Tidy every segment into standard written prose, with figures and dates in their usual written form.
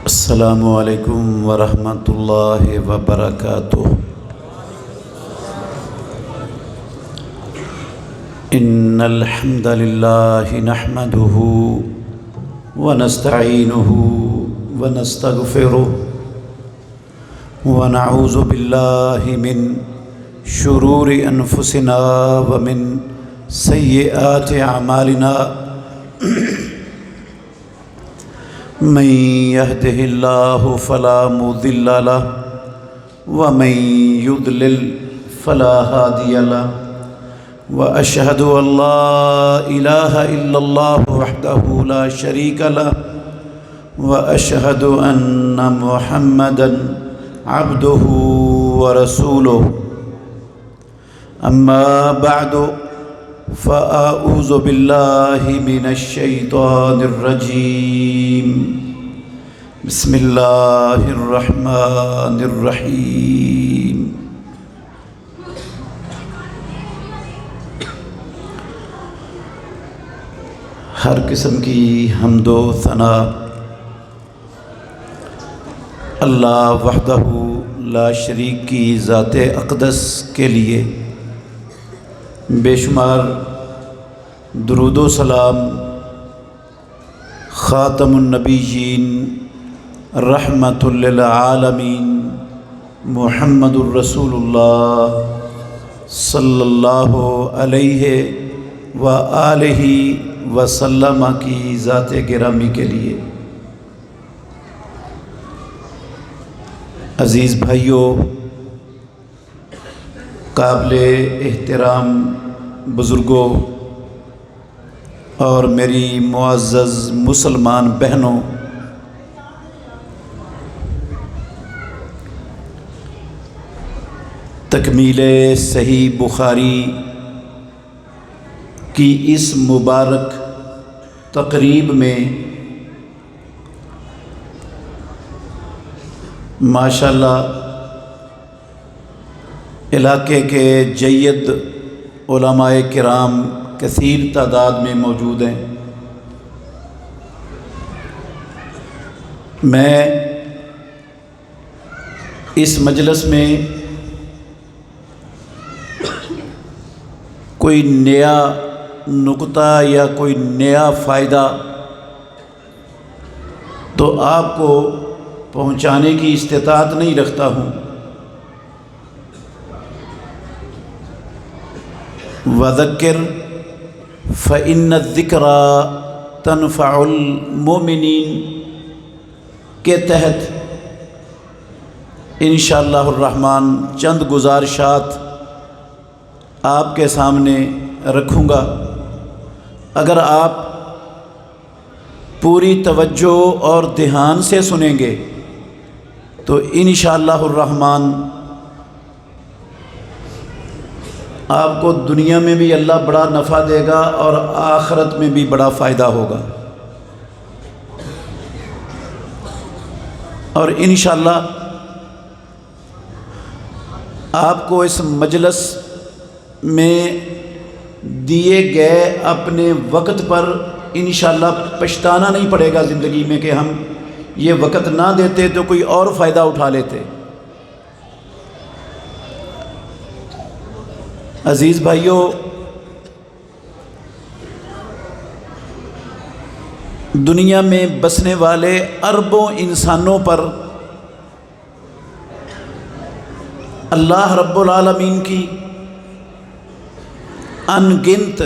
السلام علیکم ورحمۃ اللہ وبرکاتہ۔ ان الحمد للہ نحمده ونستعینه ونستغفره ونعوذ باللہ من شرور انفسنا ومن سیئات اعمالنا من يهده الله فلا مضل له ومن يضلل فلا هادي له وأشهد أن لا إله إلا الله وحده لا شريك له وأشهد أن محمدا عبده ورسوله أما بعد فأعوذ بالله من الشيطان الرجيم بسم الله الرحمن الرحيم۔ ہر قسم کی حمد و ثنا اللہ وحدہ لا شریک کی ذات اقدس کے لیے، بے شمار درود و سلام خاتم النبیین رحمت للعالمین محمد الرسول اللہ صلی اللہ علیہ وآلہ وسلم کی ذات گرامی کے لیے۔ عزیز بھائیوں، قابل احترام بزرگوں اور میری معزز مسلمان بہنوں، تکمیل صحیح بخاری کی اس مبارک تقریب میں ماشاءاللہ علاقے کے جید علماء کرام کثیر تعداد میں موجود ہیں۔ میں اس مجلس میں کوئی نیا نقطہ یا کوئی نیا فائدہ تو آپ کو پہنچانے کی استطاعت نہیں رکھتا ہوں، وذکر فإن الذکریٰ تنفع المؤمنین کے تحت انشاءاللہ الرحمن چند گزارشات آپ کے سامنے رکھوں گا۔ اگر آپ پوری توجہ اور دھیان سے سنیں گے تو انشاءاللہ الرحمن آپ کو دنیا میں بھی اللہ بڑا نفع دے گا اور آخرت میں بھی بڑا فائدہ ہوگا، اور انشاءاللہ آپ کو اس مجلس میں دیے گئے اپنے وقت پر انشاءاللہ پچھتانا نہیں پڑے گا زندگی میں کہ ہم یہ وقت نہ دیتے تو کوئی اور فائدہ اٹھا لیتے۔ عزیز بھائیوں، دنیا میں بسنے والے اربوں انسانوں پر اللہ رب العالمین کی ان گنت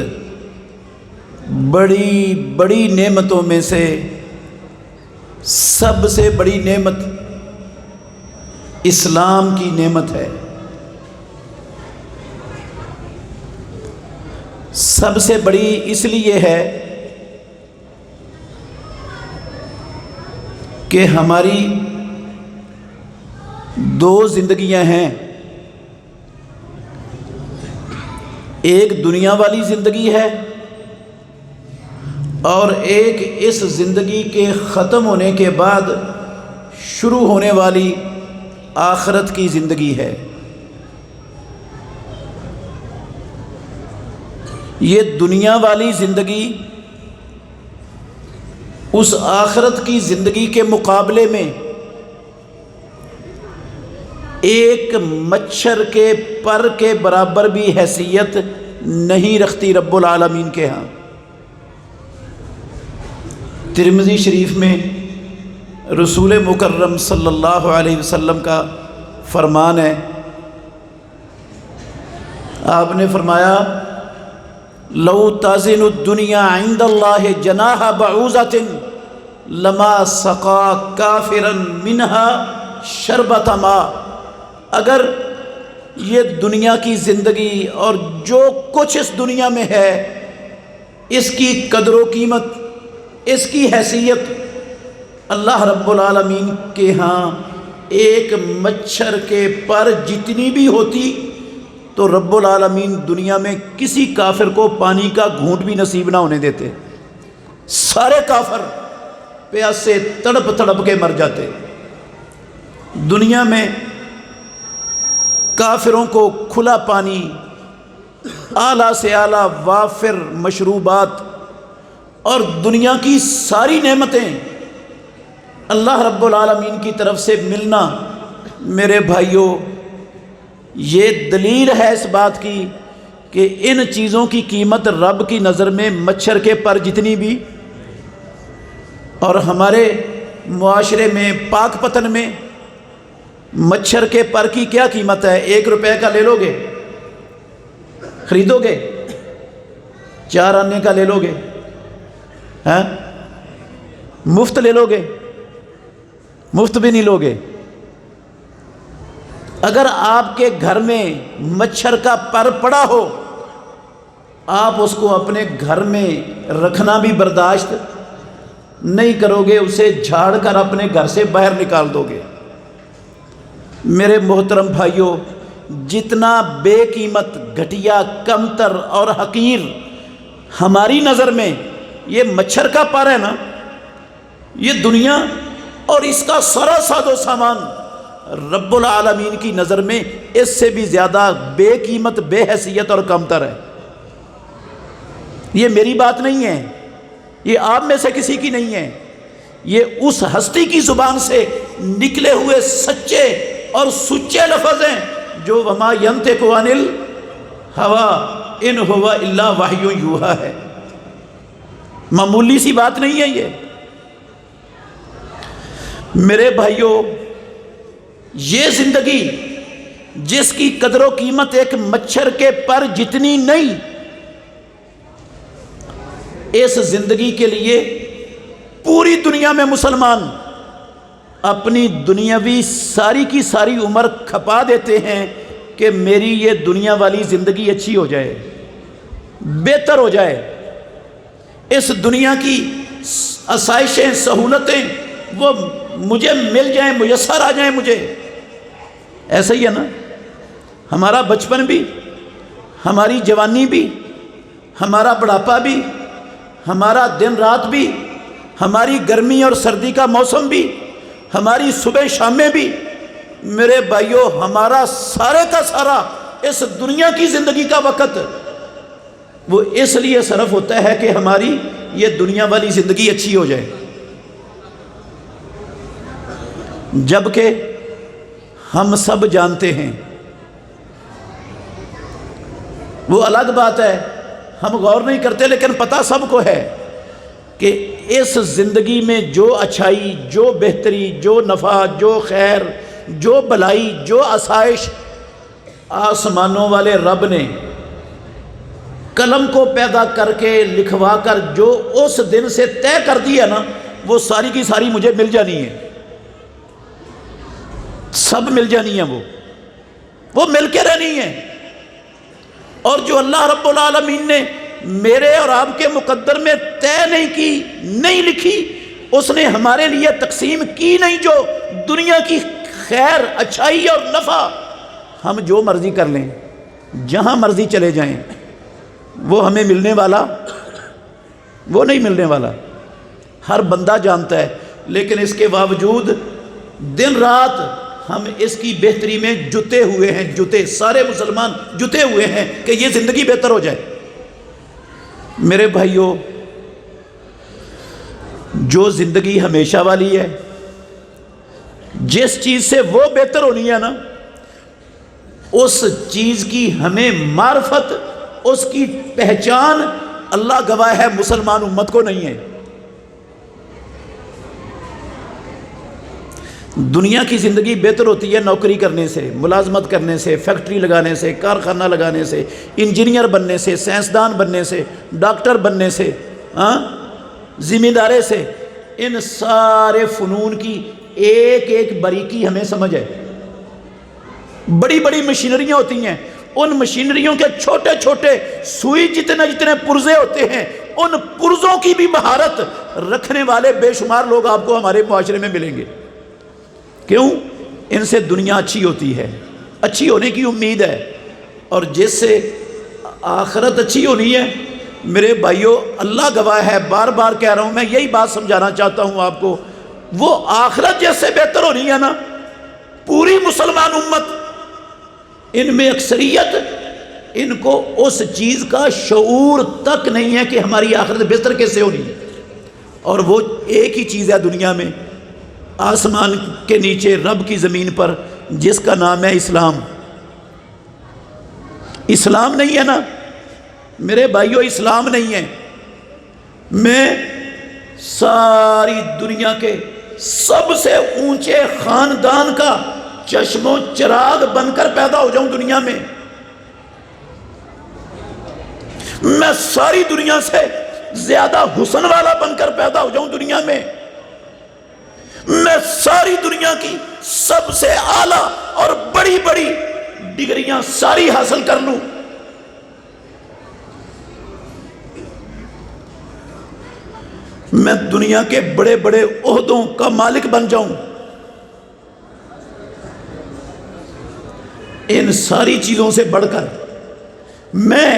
بڑی بڑی نعمتوں میں سے سب سے بڑی نعمت اسلام کی نعمت ہے۔ سب سے بڑی اس لیے ہے کہ ہماری دو زندگیاں ہیں، ایک دنیا والی زندگی ہے اور ایک اس زندگی کے ختم ہونے کے بعد شروع ہونے والی آخرت کی زندگی ہے۔ یہ دنیا والی زندگی اس آخرت کی زندگی کے مقابلے میں ایک مچھر کے پر کے برابر بھی حیثیت نہیں رکھتی رب العالمین کے ہاں۔ ترمذی شریف میں رسول مکرم صلی اللہ علیہ وسلم کا فرمان ہے، آپ نے فرمایا لو تزن الدنیا عند اللہ جناح بعوضۃ لما سقا کافرا منها شربۃ ماء، اگر یہ دنیا کی زندگی اور جو کچھ اس دنیا میں ہے، اس کی قدر و قیمت، اس کی حیثیت اللہ رب العالمین کے ہاں ایک مچھر کے پر جتنی بھی ہوتی تو رب العالمین دنیا میں کسی کافر کو پانی کا گھونٹ بھی نصیب نہ ہونے دیتے، سارے کافر پیاس سے تڑپ تڑپ کے مر جاتے۔ دنیا میں کافروں کو کھلا پانی، اعلیٰ سے اعلیٰ وافر مشروبات اور دنیا کی ساری نعمتیں اللہ رب العالمین کی طرف سے ملنا، میرے بھائیوں یہ دلیل ہے اس بات کی کہ ان چیزوں کی قیمت رب کی نظر میں مچھر کے پر جتنی بھی۔ اور ہمارے معاشرے میں پاک پتن میں مچھر کے پر کی کیا قیمت ہے؟ 1 روپے کا لے لو گے، خریدو گے؟ 4 آنے کا لے لو گے؟ ہاں مفت لے لو گے؟ مفت بھی نہیں لوگے۔ اگر آپ کے گھر میں مچھر کا پر پڑا ہو، آپ اس کو اپنے گھر میں رکھنا بھی برداشت نہیں کرو گے، اسے جھاڑ کر اپنے گھر سے باہر نکال دو گے۔ میرے محترم بھائیوں، جتنا بے قیمت، گھٹیا، کمتر اور حقیر ہماری نظر میں یہ مچھر کا پر ہے نا، یہ دنیا اور اس کا سارا ساز و سامان رب العالمین کی نظر میں اس سے بھی زیادہ بے قیمت، بے حیثیت اور کمتر ہے۔ یہ میری بات نہیں ہے، یہ آپ میں سے کسی کی نہیں ہے، یہ اس ہستی کی زبان سے نکلے ہوئے سچے اور سچے لفظ ہیں جو وما ینطق عن الہوی ان ہو الا وحی یوحی ہے۔ معمولی سی بات نہیں ہے یہ۔ میرے بھائیوں، یہ زندگی جس کی قدر و قیمت ایک مچھر کے پر جتنی نہیں، اس زندگی کے لیے پوری دنیا میں مسلمان اپنی دنیاوی ساری کی ساری عمر کھپا دیتے ہیں کہ میری یہ دنیا والی زندگی اچھی ہو جائے، بہتر ہو جائے، اس دنیا کی آسائشیں، سہولتیں وہ مجھے مل جائیں، میسر آ جائیں مجھے۔ ایسا ہی ہے نا، ہمارا بچپن بھی، ہماری جوانی بھی، ہمارا بڑھاپا بھی، ہمارا دن رات بھی، ہماری گرمی اور سردی کا موسم بھی، ہماری صبح شامیں بھی، میرے بھائیوں ہمارا سارے کا سارا اس دنیا کی زندگی کا وقت وہ اس لیے صرف ہوتا ہے کہ ہماری یہ دنیا والی زندگی اچھی ہو جائے۔ جبکہ ہم سب جانتے ہیں، وہ الگ بات ہے، ہم غور نہیں کرتے، لیکن پتہ سب کو ہے کہ اس زندگی میں جو اچھائی، جو بہتری، جو نفع، جو خیر، جو بلائی، جو آسائش آسمانوں والے رب نے قلم کو پیدا کر کے لکھوا کر جو اس دن سے طے کر دیا نا، وہ ساری کی ساری مجھے مل جانی ہے، سب مل جانی ہے، وہ مل کے رہنی ہے۔ اور جو اللہ رب العالمین نے میرے اور آپ کے مقدر میں طے نہیں کی، نہیں لکھی، اس نے ہمارے لیے تقسیم کی نہیں، جو دنیا کی خیر، اچھائی اور نفع، ہم جو مرضی کر لیں، جہاں مرضی چلے جائیں، وہ ہمیں ملنے والا وہ نہیں ملنے والا، ہر بندہ جانتا ہے۔ لیکن اس کے باوجود دن رات ہم اس کی بہتری میں جتے ہوئے ہیں، جتے سارے مسلمان جتے ہوئے ہیں کہ یہ زندگی بہتر ہو جائے۔ میرے بھائیوں، جو زندگی ہمیشہ والی ہے، جس چیز سے وہ بہتر ہونی ہے نا، اس چیز کی ہمیں معرفت، اس کی پہچان اللہ گواہ ہے مسلمان امت کو نہیں ہے۔ دنیا کی زندگی بہتر ہوتی ہے نوکری کرنے سے، ملازمت کرنے سے، فیکٹری لگانے سے، کارخانہ لگانے سے، انجینئر بننے سے، سائنسدان بننے سے، ڈاکٹر بننے سے، ذمہ دارے سے۔ ان سارے فنون کی ایک ایک باریکی ہمیں سمجھ ہے۔ بڑی بڑی مشینریاں ہوتی ہیں، ان مشینریوں کے چھوٹے چھوٹے سوئی جتنے پرزے ہوتے ہیں، ان پرزوں کی بھی مہارت رکھنے والے بے شمار لوگ آپ کو ہمارے معاشرے میں ملیں گے۔ کیوں؟ ان سے دنیا اچھی ہوتی ہے، اچھی ہونے کی امید ہے، اور جس سے آخرت اچھی ہونی ہے۔ میرے بھائیوں، اللہ گواہ ہے، بار بار کہہ رہا ہوں، میں یہی بات سمجھانا چاہتا ہوں آپ کو، وہ آخرت جس سے بہتر ہونی ہے نا، پوری مسلمان امت، ان میں اکثریت، ان کو اس چیز کا شعور تک نہیں ہے کہ ہماری آخرت بہتر کیسے ہونی ہے۔ اور وہ ایک ہی چیز ہے دنیا میں، آسمان کے نیچے رب کی زمین پر، جس کا نام ہے اسلام۔ اسلام نہیں ہے نا میرے بھائیوں، اسلام نہیں ہے۔ میں ساری دنیا کے سب سے اونچے خاندان کا چشم و چراغ بن کر پیدا ہو جاؤں دنیا میں، میں ساری دنیا سے زیادہ حسن والا بن کر پیدا ہو جاؤں دنیا میں، میں ساری دنیا کی سب سے اعلیٰ اور بڑی بڑی ڈگریاں ساری حاصل کر لوں، میں دنیا کے بڑے بڑے عہدوں کا مالک بن جاؤں، ان ساری چیزوں سے بڑھ کر میں،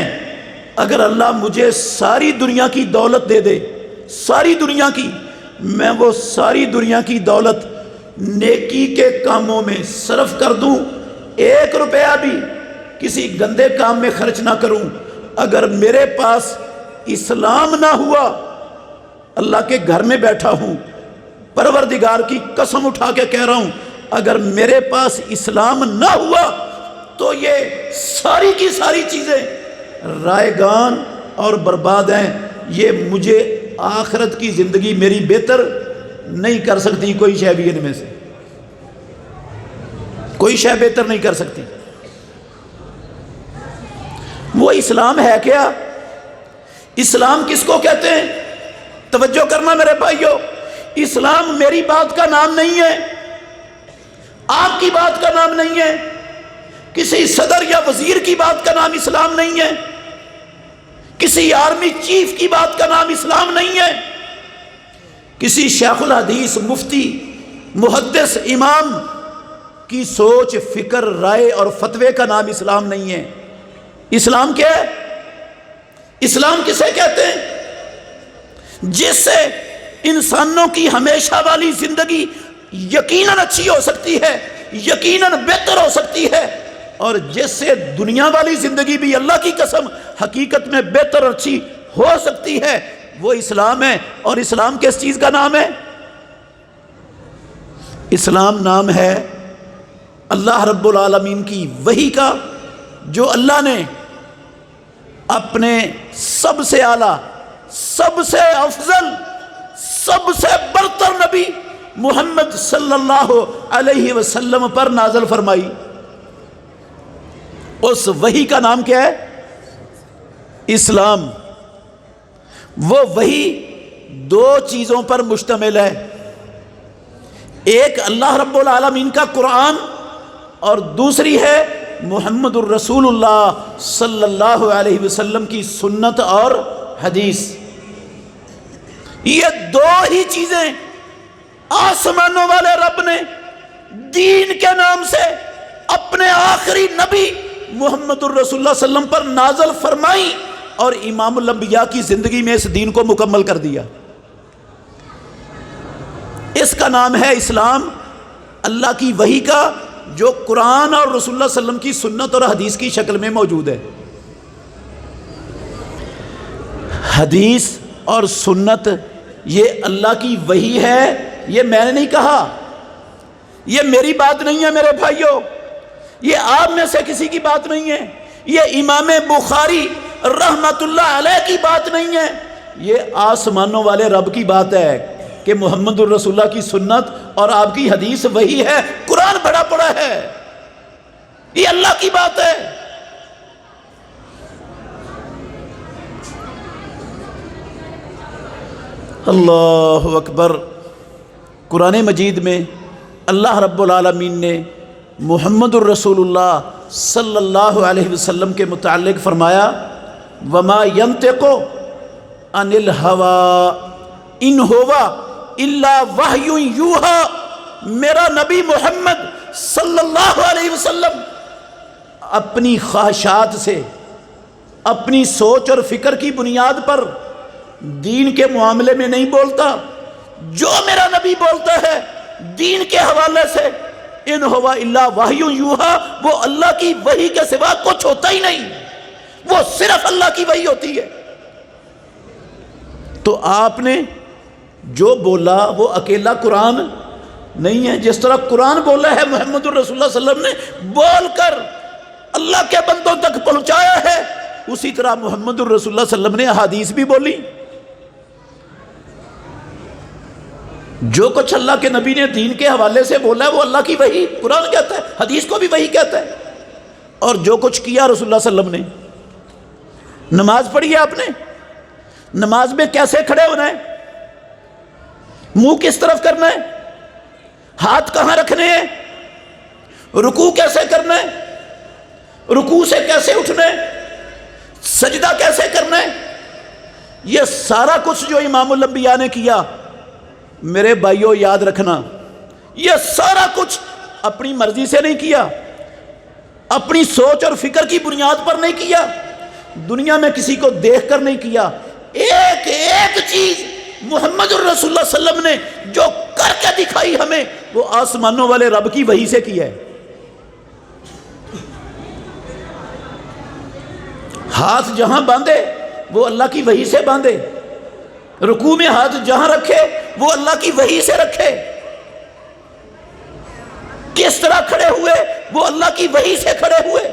اگر اللہ مجھے ساری دنیا کی دولت دے دے، ساری دنیا کی، میں وہ ساری دنیا کی دولت نیکی کے کاموں میں صرف کر دوں، 1 روپیہ بھی کسی گندے کام میں خرچ نہ کروں، اگر میرے پاس اسلام نہ ہوا، اللہ کے گھر میں بیٹھا ہوں، پروردگار کی قسم اٹھا کے کہہ رہا ہوں، اگر میرے پاس اسلام نہ ہوا تو یہ ساری کی ساری چیزیں رائگان اور برباد ہیں، یہ مجھے آخرت کی زندگی میری بہتر نہیں کر سکتی، کوئی شے بھی ان میں سے کوئی شے بہتر نہیں کر سکتی۔ وہ اسلام ہے کیا؟ اسلام کس کو کہتے ہیں؟ توجہ کرنا میرے بھائیوں، اسلام میری بات کا نام نہیں ہے، آپ کی بات کا نام نہیں ہے، کسی صدر یا وزیر کی بات کا نام اسلام نہیں ہے، کسی آرمی چیف کی بات کا نام اسلام نہیں ہے، کسی شیخ الحدیث، مفتی، محدث، امام کی سوچ، فکر، رائے اور فتوے کا نام اسلام نہیں ہے۔ اسلام کیا ہے؟ اسلام کسے کہتے ہیں؟ جس سے انسانوں کی ہمیشہ والی زندگی یقیناً اچھی ہو سکتی ہے، یقیناً بہتر ہو سکتی ہے، اور جس سے دنیا والی زندگی بھی اللہ کی قسم حقیقت میں بہتر اور اچھی ہو سکتی ہے، وہ اسلام ہے۔ اور اسلام کس چیز کا نام ہے؟ اسلام نام ہے اللہ رب العالمین کی وحی کا، جو اللہ نے اپنے سب سے اعلیٰ، سب سے افضل، سب سے برتر نبی محمد صلی اللہ علیہ وسلم پر نازل فرمائی۔ اس وحی کا نام کیا ہے؟ اسلام۔ وہ وحی 2 چیزوں پر مشتمل ہے، ایک اللہ رب العالمین کا قرآن، اور دوسری ہے محمد الرسول اللہ صلی اللہ علیہ وسلم کی سنت اور حدیث۔ یہ 2 ہی چیزیں آسمانوں والے رب نے دین کے نام سے اپنے آخری نبی محمد الرسول اللہ صلی اللہ علیہ وسلم پر نازل فرمائی، اور امام الانبیاء کی زندگی میں اس دین کو مکمل کر دیا۔ اس کا نام ہے اسلام، اللہ کی وحی کا، جو قرآن اور رسول اللہ صلی اللہ علیہ وسلم کی سنت اور حدیث کی شکل میں موجود ہے۔ حدیث اور سنت یہ اللہ کی وحی ہے، یہ میں نے نہیں کہا، یہ میری بات نہیں ہے میرے بھائیوں، یہ آپ میں سے کسی کی بات نہیں ہے، یہ امام بخاری رحمت اللہ علیہ کی بات نہیں ہے، یہ آسمانوں والے رب کی بات ہے کہ محمد الرسول اللہ کی سنت اور آپ کی حدیث وہی ہے، قرآن بڑا پڑا ہے، یہ اللہ کی بات ہے۔ اللہ اکبر۔ قرآن مجید میں اللہ رب العالمین نے محمد الرسول اللہ صلی اللہ علیہ وسلم کے متعلق فرمایا وَمَا يَنْتِقُ عَنِ الْهَوَىٰ إِنْ هُوَ إِلَّا وَحْيٌ يُوحَىٰ۔ میرا نبی محمد صلی اللہ علیہ وسلم اپنی خواہشات سے، اپنی سوچ اور فکر کی بنیاد پر دین کے معاملے میں نہیں بولتا، جو میرا نبی بولتا ہے دین کے حوالے سے ان ہوا الا وحی یوحا، وہ اللہ کی وحی کے سوا کچھ ہوتا ہی نہیں، وہ صرف اللہ کی وحی ہوتی ہے۔ تو آپ نے جو بولا وہ اکیلا قرآن نہیں ہے، جس طرح قرآن بولا ہے محمد الرسول اللہ صلی اللہ علیہ وسلم نے بول کر اللہ کے بندوں تک پہنچایا ہے، اسی طرح محمد الرسول اللہ صلی اللہ علیہ وسلم نے احادیث بھی بولی۔ جو کچھ اللہ کے نبی نے دین کے حوالے سے بولا ہے وہ اللہ کی وحی، قرآن کہتا ہے، حدیث کو بھی وحی کہتا ہے۔ اور جو کچھ کیا رسول اللہ صلی اللہ علیہ وسلم نے، نماز پڑھی ہے آپ نے، نماز میں کیسے کھڑے ہونا ہے، منہ کس طرف کرنا ہے، ہاتھ کہاں رکھنے ہیں، رکوع کیسے کرنا ہے، رکوع سے کیسے اٹھنا ہے، سجدہ کیسے کرنا ہے، یہ سارا کچھ جو امام الانبیاء نے کیا، میرے بھائیوں یاد رکھنا، یہ سارا کچھ اپنی مرضی سے نہیں کیا، اپنی سوچ اور فکر کی بنیاد پر نہیں کیا، دنیا میں کسی کو دیکھ کر نہیں کیا، ایک ایک چیز محمد الرسول اللہ صلی اللہ علیہ وسلم نے جو کر کے دکھائی ہمیں، وہ آسمانوں والے رب کی وحی سے کیا ہے۔ ہاتھ جہاں باندھے وہ اللہ کی وحی سے باندھے، رکوع میں ہاتھ جہاں رکھے وہ اللہ کی وحی سے رکھے، کس طرح کھڑے ہوئے وہ اللہ کی وحی سے کھڑے ہوئے،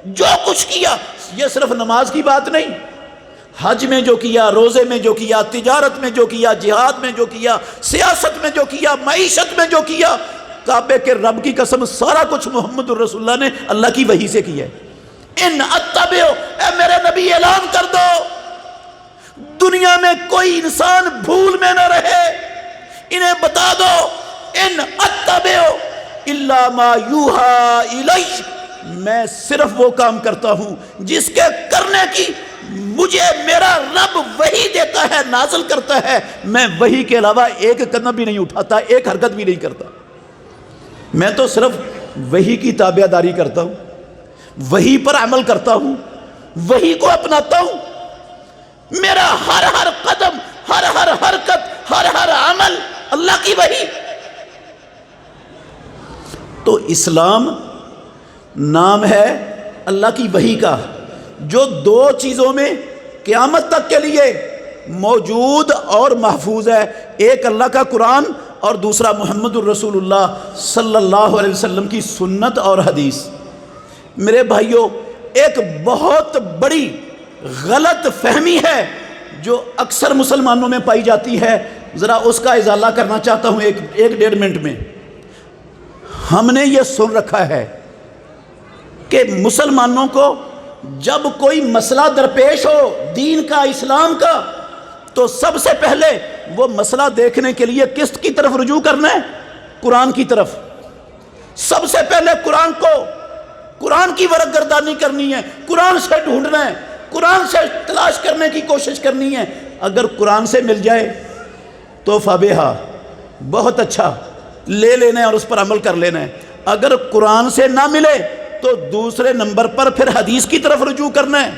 جو کچھ کیا، یہ صرف نماز کی بات نہیں، حج میں جو کیا، روزے میں جو کیا، تجارت میں جو کیا، جہاد میں جو کیا، سیاست میں جو کیا، معیشت میں جو کیا، کعبے کے رب کی قسم سارا کچھ محمد الرسول اللہ نے اللہ کی وحی سے کیا ہے۔ ان اتبعو، اے میرے نبی اعلان کر دو دنیا میں کوئی انسان بھول میں نہ رہے، انہیں بتا دو ان اتبعو الا ما یوحا الی، میں صرف وہ کام کرتا ہوں جس کے کرنے کی مجھے میرا رب وحی دیتا ہے، نازل کرتا ہے، میں وحی کے علاوہ ایک قدم بھی نہیں اٹھاتا، ایک حرکت بھی نہیں کرتا، میں تو صرف وحی کی تابع داری کرتا ہوں، وحی پر عمل کرتا ہوں، وحی کو اپناتا ہوں، میرا ہر ہر قدم، ہر ہر حرکت، ہر ہر عمل اللہ کی وحی۔ تو اسلام نام ہے اللہ کی وحی کا، جو دو چیزوں میں قیامت تک کے لیے موجود اور محفوظ ہے، ایک اللہ کا قرآن اور دوسرا محمد الرسول اللہ صلی اللہ علیہ وسلم کی سنت اور حدیث۔ میرے بھائیوں، ایک بہت بڑی غلط فہمی ہے جو اکثر مسلمانوں میں پائی جاتی ہے، ذرا اس کا ازالہ کرنا چاہتا ہوں ایک ڈیڑھ منٹ میں۔ ہم نے یہ سن رکھا ہے کہ مسلمانوں کو جب کوئی مسئلہ درپیش ہو دین کا، اسلام کا، تو سب سے پہلے وہ مسئلہ دیکھنے کے لیے کس کی طرف رجوع کرنا ہے؟ قرآن کی طرف۔ سب سے پہلے قرآن کو، قرآن کی ورق گردانی کرنی ہے، قرآن سے ڈھونڈنا ہے، قرآن سے تلاش کرنے کی کوشش کرنی ہے۔ اگر قرآن سے مل جائے تو فبیہا، بہت اچھا، لے لینا ہے اور اس پر عمل کر لینا ہے۔ اگر قرآن سے نہ ملے تو دوسرے نمبر پر پھر حدیث کی طرف رجوع کرنا ہے،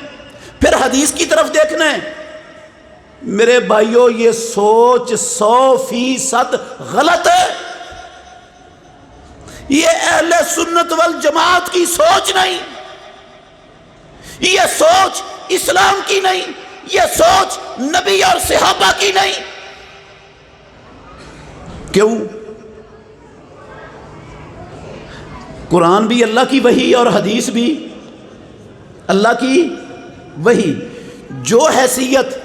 پھر حدیث کی طرف دیکھنا ہے۔ میرے بھائیوں، یہ سوچ 100% غلط ہے، یہ اہل سنت والجماعت کی سوچ نہیں، یہ سوچ اسلام کی نہیں، یہ سوچ نبی اور صحابہ کی نہیں، کیوں؟ قرآن بھی اللہ کی وحی اور حدیث بھی اللہ کی وحی. جو حیثیت،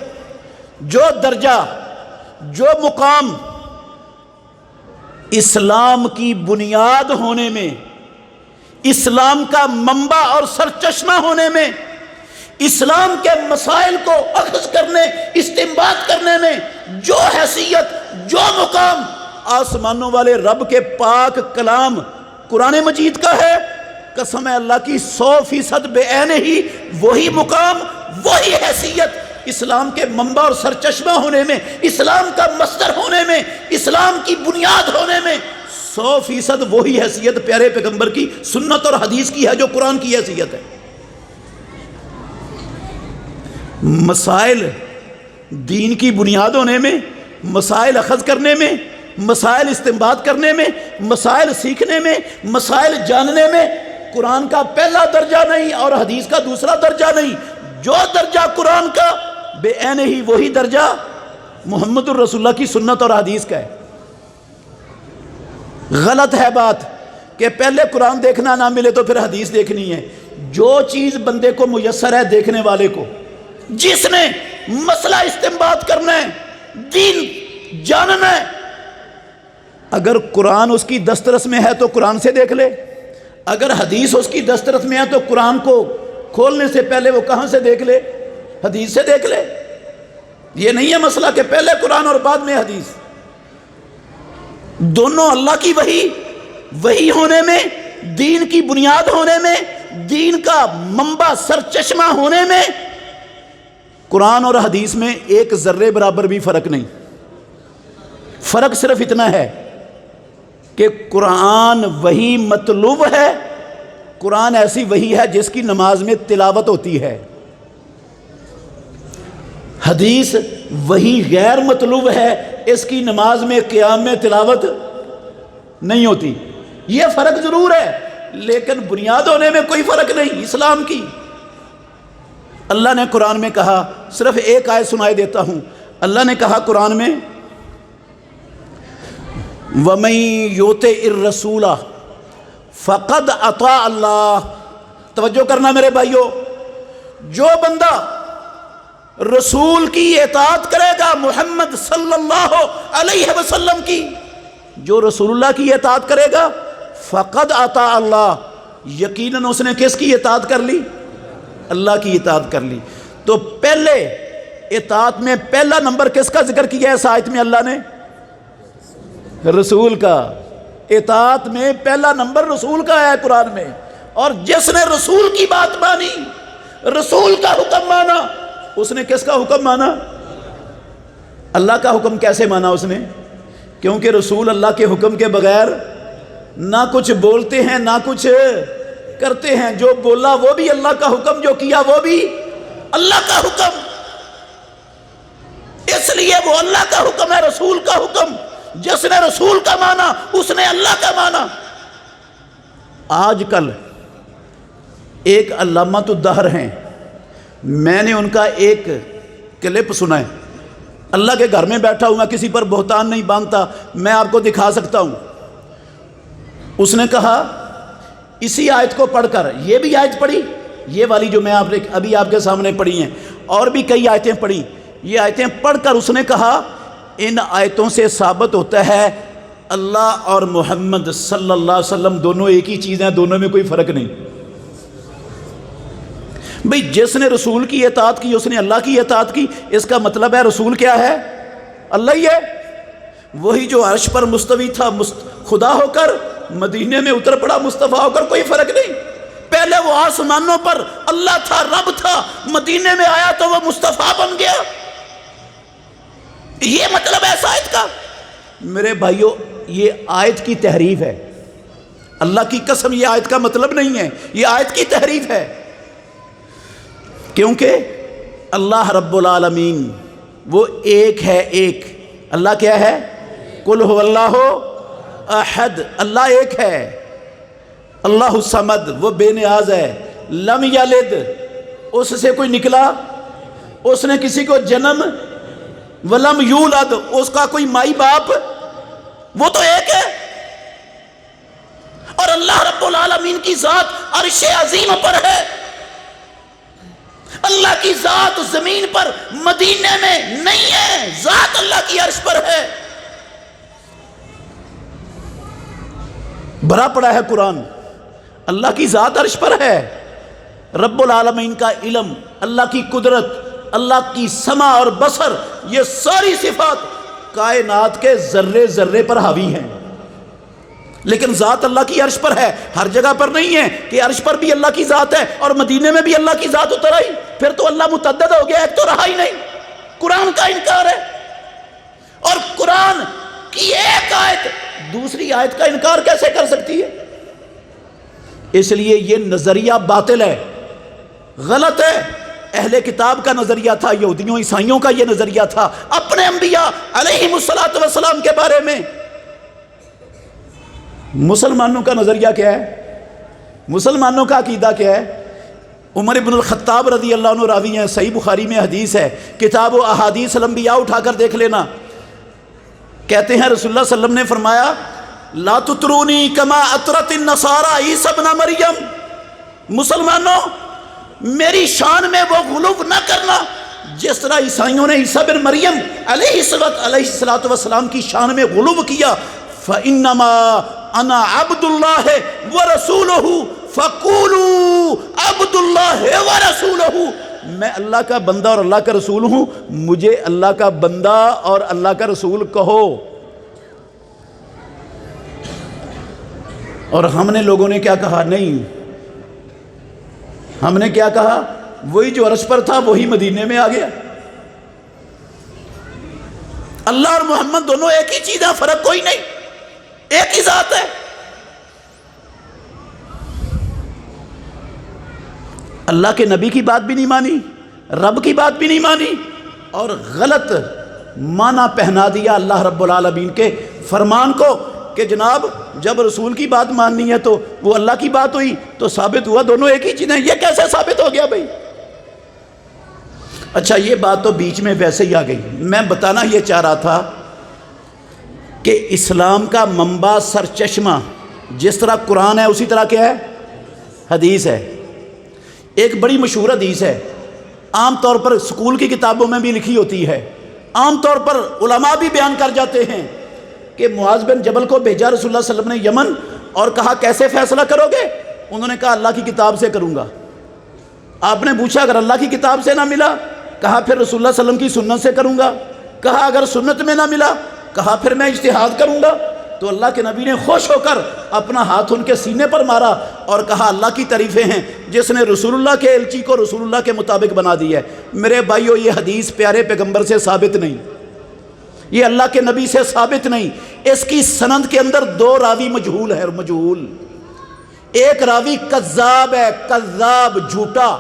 جو درجہ، جو مقام اسلام کی بنیاد ہونے میں، اسلام کا منبع اور سرچشمہ ہونے میں، اسلام کے مسائل کو اخذ کرنے، استنباط کرنے میں جو حیثیت، جو مقام آسمانوں والے رب کے پاک کلام قرآن مجید کا ہے، قسم ہے اللہ کی 100% بے عین ہی وہی مقام، وہی حیثیت اسلام کے منبع اور سرچشمہ ہونے میں، اسلام کا مصدر ہونے میں، اسلام کی بنیاد ہونے میں 100% وہی حیثیت پیارے پیغمبر کی سنت اور حدیث کی ہے جو قرآن کی حیثیت ہے. مسائل دین کی بنیاد ہونے میں، مسائل اخذ کرنے میں، مسائل استنباط کرنے میں، مسائل سیکھنے میں، مسائل جاننے میں قرآن کا پہلا درجہ نہیں اور حدیث کا دوسرا درجہ نہیں. جو درجہ قرآن کا بے عین ہی وہی درجہ محمد الرسول اللہ کی سنت اور حدیث کا ہے. غلط ہے بات کہ پہلے قرآن دیکھنا نہ ملے تو پھر حدیث دیکھنی ہے. جو چیز بندے کو میسر ہے دیکھنے والے کو، جس نے مسئلہ استنباط کرنا ہے، دین جاننا ہے، اگر قرآن اس کی دسترس میں ہے تو قرآن سے دیکھ لے، اگر حدیث اس کی دسترس میں ہے تو قرآن کو کھولنے سے پہلے وہ کہاں سے دیکھ لے؟ حدیث سے دیکھ لے. یہ نہیں ہے مسئلہ کہ پہلے قرآن اور بعد میں حدیث. دونوں اللہ کی وحی ہونے میں، دین کی بنیاد ہونے میں، دین کا منبع سرچشمہ ہونے میں قرآن اور حدیث میں ایک ذرے برابر بھی فرق نہیں. فرق صرف اتنا ہے کہ قرآن وحی مطلوب ہے، قرآن ایسی وحی ہے جس کی نماز میں تلاوت ہوتی ہے. حدیث وحی غیر مطلوب ہے، اس کی نماز میں قیام میں تلاوت نہیں ہوتی. یہ فرق ضرور ہے لیکن بنیاد ہونے میں کوئی فرق نہیں اسلام کی. اللہ نے قرآن میں کہا، صرف ایک آیت سنائی دیتا ہوں. اللہ نے کہا قرآن میں وَمَن يُطِعِ الرَّسُولَ فَقَدْ أَطَاعَ اللَّهَ. توجہ کرنا میرے بھائیو، جو بندہ رسول کی اطاعت کرے گا، محمد صلی اللہ علیہ وسلم کی، جو رسول اللہ کی اطاعت کرے گا فَقَدْ أَطَاعَ اللَّهَ، یقیناً اس نے کس کی اطاعت کر لی؟ اللہ کی اطاعت کر لی. تو پہلے اطاعت میں پہلا نمبر کس کا ذکر کیا ہے اس آیت میں؟ اللہ نے رسول کا. اطاعت میں پہلا نمبر رسول کا ہے قرآن میں. اور جس نے رسول کی بات مانی، رسول کا حکم مانا، اس نے کس کا حکم مانا؟ اللہ کا حکم. کیسے مانا اس نے؟ کیونکہ رسول اللہ کے حکم کے بغیر نہ کچھ بولتے ہیں نہ کچھ کرتے ہیں. جو بولا وہ بھی اللہ کا حکم، جو کیا وہ بھی اللہ کا حکم. اس لیے وہ اللہ کا حکم ہے، رسول کا حکم. جس نے رسول کا مانا اس نے اللہ کا مانا. آج کل ایک علامۃ الدہر ہیں، میں نے ان کا ایک کلپ سنا ہے. اللہ کے گھر میں بیٹھا ہوں، میں کسی پر بہتان نہیں باندھتا، میں آپ کو دکھا سکتا ہوں. اس نے کہا اسی آیت کو پڑھ کر، یہ بھی آیت پڑھی، یہ والی جو میں ابھی آپ کے سامنے پڑھی ہیں، اور بھی کئی آیتیں پڑھی. یہ آیتیں پڑھ کر اس نے کہا ان آیتوں سے ثابت ہوتا ہے اللہ اور محمد صلی اللہ علیہ وسلم دونوں ایک ہی چیز ہیں، دونوں میں کوئی فرق نہیں. بھئی جس نے رسول کی اطاعت کی اس نے اللہ کی اطاعت کی. اس کا مطلب ہے رسول کیا ہے؟ اللہ ہی ہے. وہی جو عرش پر مستوی تھا خدا ہو کر مدینے میں اتر پڑا مصطفیٰ ہو کر، کوئی فرق نہیں. پہلے وہ آسمانوں پر اللہ تھا، رب تھا، مدینے میں آیا تو وہ مصطفیٰ بن گیا. یہ مطلب ہے اس آیت کا. میرے بھائیو یہ آیت کی تحریف ہے. اللہ کی قسم یہ آیت کا مطلب نہیں ہے، یہ آیت کی تحریف ہے. کیونکہ اللہ رب العالمین وہ ایک ہے. ایک اللہ کیا ہے؟ قل هو اللہ احد، اللہ ایک ہے. اللہ الصمد وہ بے نیاز ہے. لم یلد اس سے کوئی نکلا، اس نے کسی کو جنم، ولم یولد اس کا کوئی مائی باپ وہ تو ایک ہے. اور اللہ رب العالمین کی ذات عرش عظیم پر ہے. اللہ کی ذات زمین پر مدینے میں نہیں ہے، ذات اللہ کی عرش پر ہے. بھرا پڑا ہے قرآن، اللہ کی ذات عرش پر ہے. رب العالمین کا علم، اللہ کی قدرت، اللہ کی سمع اور بصر، یہ ساری صفات کائنات کے ذرے ذرے پر حاوی ہیں. لیکن ذات اللہ کی عرش پر ہے، ہر جگہ پر نہیں ہے کہ عرش پر بھی اللہ کی ذات ہے اور مدینے میں بھی اللہ کی ذات اتر آئی. پھر تو اللہ متعدد ہو گیا، ایک تو رہا ہی نہیں. قرآن کا انکار ہے، اور قرآن کی ایک آیت دوسری آیت کا انکار کیسے کر سکتی ہے؟ اس لیے یہ نظریہ باطل ہے، غلط ہے. اہل کتاب کا نظریہ تھا، یہودیوں عیسائیوں کا یہ نظریہ تھا اپنے انبیاء علیہم الصلاۃ والسلام کے بارے میں. مسلمانوں کا نظریہ کیا ہے؟ مسلمانوں کا عقیدہ کیا ہے؟ عمر بن الخطاب رضی اللہ عنہ راوی ہیں، صحیح بخاری میں حدیث ہے، کتاب و احادیث الانبیاء اٹھا کر دیکھ لینا. کہتے ہیں رسول اللہ صلی اللہ علیہ وسلم نے فرمایا لا تطرونی کما اطرت النصارى عیسی ابن مریم. مسلمانوں میری شان میں وہ غلو نہ کرنا جس طرح عیسائیوں نے عیسی بن مریم علیہ الصلوۃ والسلام کی شان میں غلو کیا. فإنما انا عبد اللہ ورسولہ فقولوا عبد اللہ ورسولہ. میں اللہ کا بندہ اور اللہ کا رسول ہوں، مجھے اللہ کا بندہ اور اللہ کا رسول کہو. اور ہم نے لوگوں نے کیا کہا؟ نہیں، ہم نے کیا کہا؟ وہی جو عرش پر تھا وہی مدینے میں آ گیا. اللہ اور محمد دونوں ایک ہی چیز ہے، فرق کوئی نہیں، ایک ہی ذات ہے. اللہ کے نبی کی بات بھی نہیں مانی، رب کی بات بھی نہیں مانی، اور غلط معنی پہنا دیا اللہ رب العالمین کے فرمان کو کہ جناب جب رسول کی بات ماننی ہے تو وہ اللہ کی بات ہوئی، تو ثابت ہوا دونوں ایک ہی چیزیں. یہ کیسے ثابت ہو گیا بھائی؟ اچھا یہ بات تو بیچ میں ویسے ہی آ گئی. میں بتانا یہ چاہ رہا تھا کہ اسلام کا منبع سرچشمہ جس طرح قرآن ہے اسی طرح کیا ہے؟ حدیث ہے. ایک بڑی مشہور حدیث ہے، عام طور پر اسکول کی کتابوں میں بھی لکھی ہوتی ہے، عام طور پر علماء بھی بیان کر جاتے ہیں کہ معاذ بن جبل کو بھیجا رسول اللہ صلی اللہ علیہ وسلم نے یمن، اور کہا کیسے فیصلہ کرو گے؟ انہوں نے کہا اللہ کی کتاب سے کروں گا. آپ نے پوچھا اگر اللہ کی کتاب سے نہ ملا؟ کہا پھر رسول اللہ صلی اللہ علیہ وسلم کی سنت سے کروں گا. کہا اگر سنت میں نہ ملا؟ کہا پھر میں اجتہاد کروں گا. تو اللہ کے نبی نے خوش ہو کر اپنا ہاتھ ان کے سینے پر مارا اور کہا اللہ کی تعریفیں ہیں جس نے رسول اللہ کے الچی کو رسول اللہ کے مطابق بنا دی ہے. میرے بھائیو یہ حدیث پیارے پیغمبر سے ثابت نہیں، یہ اللہ کے نبی سے ثابت نہیں. اس کی سند کے اندر دو راوی مجہول ہے، مجہول. ایک راوی کذاب ہے، کذاب، جھوٹا،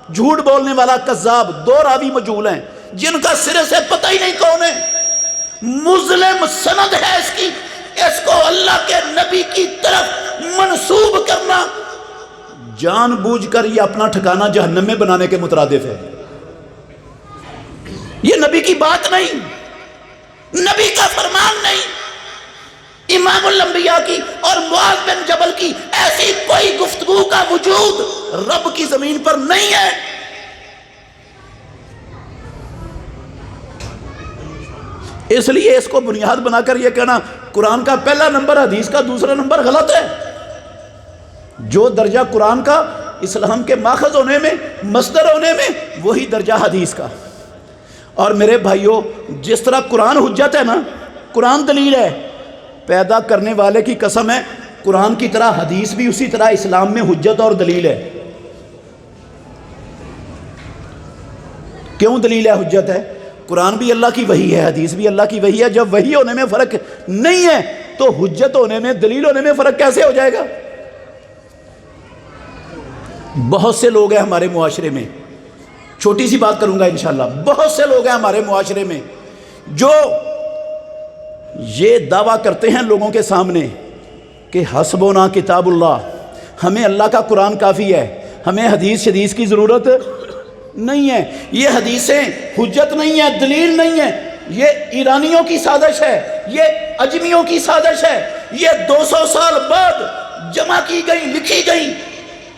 جھوٹ بولنے والا کذاب. دو راوی مجہول ہیں جن کا سرے سے پتہ ہی نہیں کون ہے. مظلم سند ہے اس کی. اس کو اللہ کے نبی کی طرف منسوب کرنا جان بوجھ کر یہ اپنا ٹھکانہ جہنم میں بنانے کے مترادف ہے. یہ نبی کی بات نہیں، نبی کا فرمان نہیں. امام الانبیاء کی اور معاذ بن جبل کی ایسی کوئی گفتگو کا وجود رب کی زمین پر نہیں ہے. اس لیے اس کو بنیاد بنا کر یہ کہنا قرآن کا پہلا نمبر حدیث کا دوسرا نمبر غلط ہے. جو درجہ قرآن کا اسلام کے ماخذ ہونے میں، مصدر ہونے میں، وہی درجہ حدیث کا. اور میرے بھائیوں جس طرح قرآن حجت ہے نا، قرآن دلیل ہے، پیدا کرنے والے کی قسم ہے قرآن کی طرح حدیث بھی اسی طرح اسلام میں حجت اور دلیل ہے. کیوں دلیل ہے، حجت ہے؟ قرآن بھی اللہ کی وحی ہے، حدیث بھی اللہ کی وحی ہے. جب وحی ہونے میں فرق نہیں ہے تو حجت ہونے میں، دلیل ہونے میں فرق کیسے ہو جائے گا؟ بہت سے لوگ ہیں ہمارے معاشرے میں، چھوٹی سی بات کروں گا انشاءاللہ، بہت سے لوگ ہیں ہمارے معاشرے میں جو یہ دعویٰ کرتے ہیں لوگوں کے سامنے کہ حسبنا کتاب اللہ، ہمیں اللہ کا قرآن کافی ہے، ہمیں حدیث شدیث کی ضرورت نہیں ہے. یہ حدیثیں حجت نہیں ہے، دلیل نہیں ہے. یہ ایرانیوں کی سازش ہے، یہ اجمیوں کی سازش ہے، یہ 200 سال بعد جمع کی گئی، لکھی گئی۔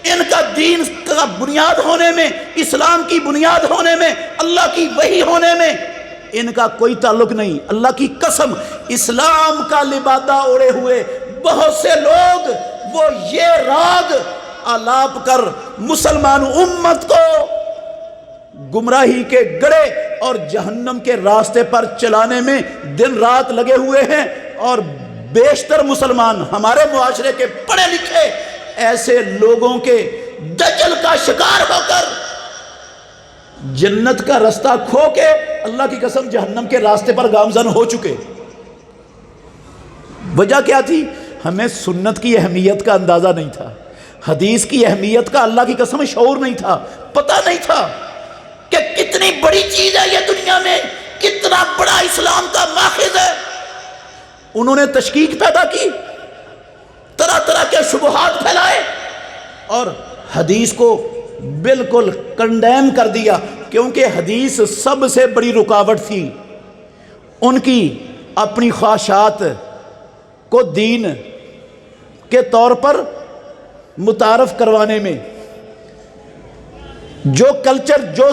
ان کا دین کا بنیاد ہونے میں، اسلام کی بنیاد ہونے میں، اللہ کی وحی ہونے میں ان کا کوئی تعلق نہیں۔ اللہ کی قسم، اسلام کا لبادہ اوڑے ہوئے بہت سے لوگ وہ یہ راگ آلاپ کر مسلمان امت کو گمراہی کے گڑھے اور جہنم کے راستے پر چلانے میں دن رات لگے ہوئے ہیں، اور بیشتر مسلمان ہمارے معاشرے کے پڑھے لکھے ایسے لوگوں کے دجل کا شکار ہو کر جنت کا راستہ کھو کے اللہ کی قسم جہنم کے راستے پر گامزن ہو چکے۔ وجہ کیا تھی؟ ہمیں سنت کی اہمیت کا اندازہ نہیں تھا، حدیث کی اہمیت کا اللہ کی قسم شعور نہیں تھا، پتہ نہیں تھا کہ کتنی بڑی چیز ہے یہ دنیا میں، کتنا بڑا اسلام کا ماخذ ہے۔ انہوں نے تشکیک پیدا کی، طرح طرح کے شبہات پھیلائے اور حدیث کو بالکل کنڈیم کر دیا، کیونکہ حدیث سب سے بڑی رکاوٹ تھی ان کی اپنی خواہشات کو دین کے طور پر متعارف کروانے میں۔ جو کلچر، جو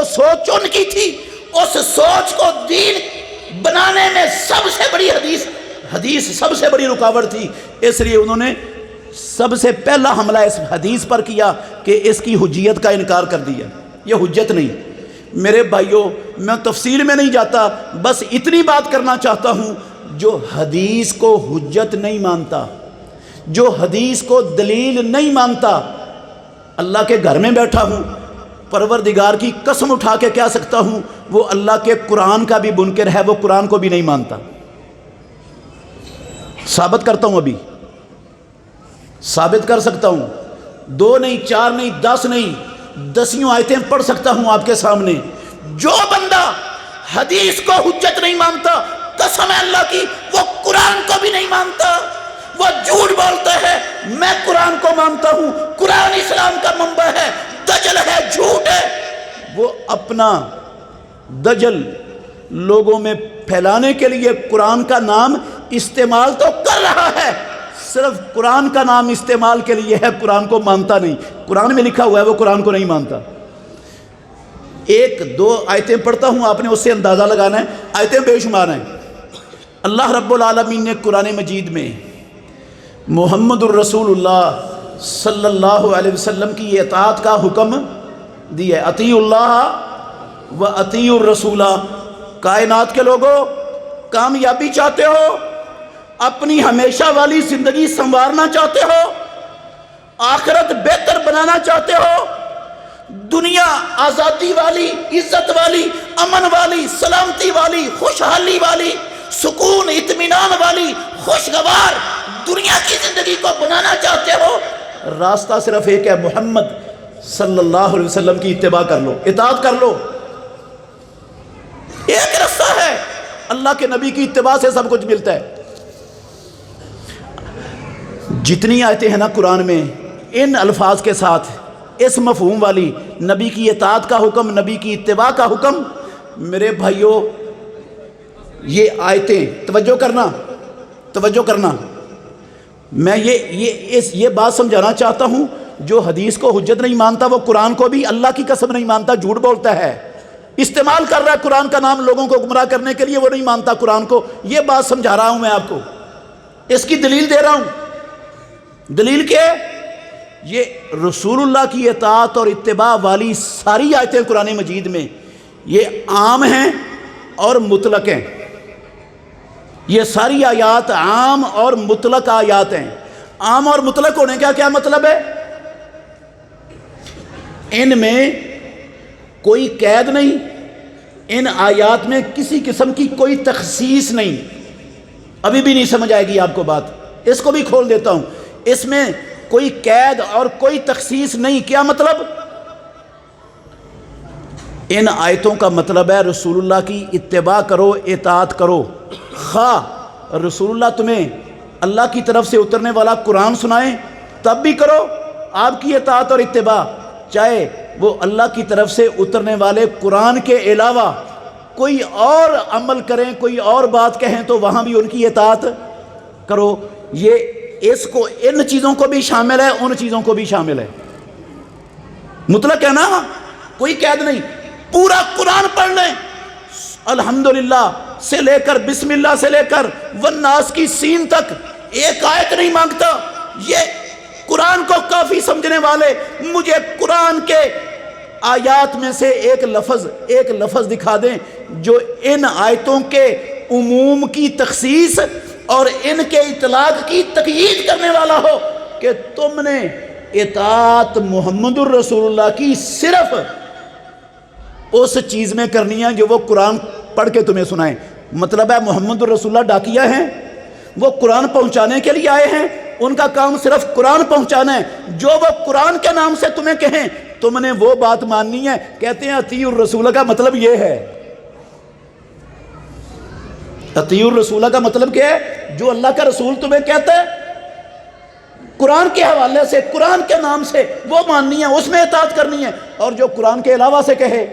سوچ ان کی تھی، اس سوچ کو دین بنانے میں سب سے بڑی حدیث سب سے بڑی رکاوٹ تھی۔ اس لیے انہوں نے سب سے پہلا حملہ اس حدیث پر کیا کہ اس کی حجیت کا انکار کر دیا۔ یہ حجت نہیں میرے بھائیوں، میں تفصیل میں نہیں جاتا، بس اتنی بات کرنا چاہتا ہوں، جو حدیث کو حجت نہیں مانتا، جو حدیث کو دلیل نہیں مانتا، اللہ کے گھر میں بیٹھا ہوں، پروردگار کی قسم اٹھا کے کہہ سکتا ہوں وہ اللہ کے قرآن کا بھی منکر ہے، وہ قرآن کو بھی نہیں مانتا۔ ثابت کرتا ہوں، ابھی ثابت کر سکتا ہوں، 2 نہیں 4 نہیں 10 نہیں 10 آیتیں پڑھ سکتا ہوں آپ کے سامنے۔ جو بندہ حدیث کو حجت نہیں مانتا، قسم ہے اللہ کی، وہ قرآن کو بھی نہیں مانتا، وہ جھوٹ بولتا ہے۔ میں قرآن کو مانتا ہوں، قرآن اسلام کا منبع ہے، دجل ہے، جھوٹ ہے۔ وہ اپنا دجل لوگوں میں پھیلانے کے لیے قرآن کا نام استعمال تو کر رہا ہے، صرف قرآن کا نام استعمال کے لیے ہے، قرآن کو مانتا نہیں۔ قرآن میں لکھا ہوا ہے وہ قرآن کو نہیں مانتا۔ 1-2 آیتیں پڑھتا ہوں، آپ نے اس سے اندازہ لگانا ہے، آیتیں بے شمار ہیں۔ اللہ رب العالمین نے قرآن مجید میں محمد الرسول اللہ صلی اللہ علیہ وسلم کی اطاعت کا حکم دیا ہے۔ اطیعوا اللہ و اطیعوا الرسول۔ کائنات کے لوگوں، کامیابی چاہتے ہو، اپنی ہمیشہ والی زندگی سنوارنا چاہتے ہو، آخرت بہتر بنانا چاہتے ہو، دنیا آزادی والی، عزت والی، امن والی، سلامتی والی، خوشحالی والی، سکون اطمینان والی، خوشگوار دنیا کی زندگی کو بنانا چاہتے ہو، راستہ صرف ایک ہے، محمد صلی اللہ علیہ وسلم کی اتباع کر لو، اطاعت کر لو۔ ایک راستہ ہے، اللہ کے نبی کی اتباع سے سب کچھ ملتا ہے۔ جتنی آیتیں ہیں نا قرآن میں ان الفاظ کے ساتھ، اس مفہوم والی، نبی کی اطاعت کا حکم، نبی کی اتباع کا حکم، میرے بھائیوں یہ آیتیں توجہ کرنا، میں یہ بات سمجھانا چاہتا ہوں، جو حدیث کو حجت نہیں مانتا وہ قرآن کو بھی اللہ کی قسم نہیں مانتا، جھوٹ بولتا ہے، استعمال کر رہا ہے قرآن کا نام لوگوں کو گمراہ کرنے کے لیے، وہ نہیں مانتا قرآن کو۔ یہ بات سمجھا رہا ہوں میں آپ کو، اس کی دلیل دے رہا ہوں۔ دلیل کیا ہے؟ یہ رسول اللہ کی اطاعت اور اتباع والی ساری آیتیں قرآن مجید میں یہ عام ہیں اور مطلق ہیں۔ یہ ساری آیات عام اور مطلق آیات ہیں۔ عام اور مطلق ہونے کا کیا مطلب ہے؟ ان میں کوئی قید نہیں، ان آیات میں کسی قسم کی کوئی تخصیص نہیں۔ ابھی بھی نہیں سمجھ آئے گی آپ کو بات، اس کو بھی کھول دیتا ہوں۔ اس میں کوئی قید اور کوئی تخصیص نہیں۔ کیا مطلب؟ ان آیتوں کا مطلب ہے رسول اللہ کی اتباع کرو، اطاعت کرو، خواہ رسول اللہ تمہیں اللہ کی طرف سے اترنے والا قرآن سنائیں تب بھی کرو آپ کی اطاعت اور اتباع، چاہے وہ اللہ کی طرف سے اترنے والے قرآن کے علاوہ کوئی اور عمل کریں، کوئی اور بات کہیں تو وہاں بھی ان کی اطاعت کرو۔ یہ اس کو ان چیزوں کو بھی شامل ہے، ان چیزوں کو بھی شامل ہے، مطلق ہے نا، کوئی قید نہیں۔ پورا قرآن پڑھ لیں، الحمدللہ سے لے کر بسم اللہ سے لے کر والناس کی سین تک ایک آیت نہیں مانگتا۔ یہ قرآن کو کافی سمجھنے والے مجھے قرآن کے آیات میں سے ایک لفظ دکھا دیں جو ان آیتوں کے عموم کی تخصیص اور ان کے اطلاق کی تقیید کرنے والا ہو کہ تم نے اطاعت محمد الرسول اللہ کی صرف اس چیز میں کرنی ہے جو وہ قرآن پڑھ کے تمہیں سنائیں۔ مطلب ہے محمد الرسول اللہ ڈاکیہ ہیں، وہ قرآن پہنچانے کے لیے آئے ہیں، ان کا کام صرف قرآن پہنچانا ہے۔ جو وہ قرآن کے نام سے تمہیں کہیں تم نے وہ بات ماننی ہے۔ کہتے ہیں اطیعوا الرسول کا مطلب یہ ہے، اطیعوا الرسول کا مطلب کیا ہے؟ جو اللہ کا رسول تمہیں کہتا ہے قرآن کے حوالے سے، قرآن کے نام سے، وہ ماننی ہے، اس میں اطاعت کرنی ہے۔ اور جو قرآن کے علاوہ سے کہے،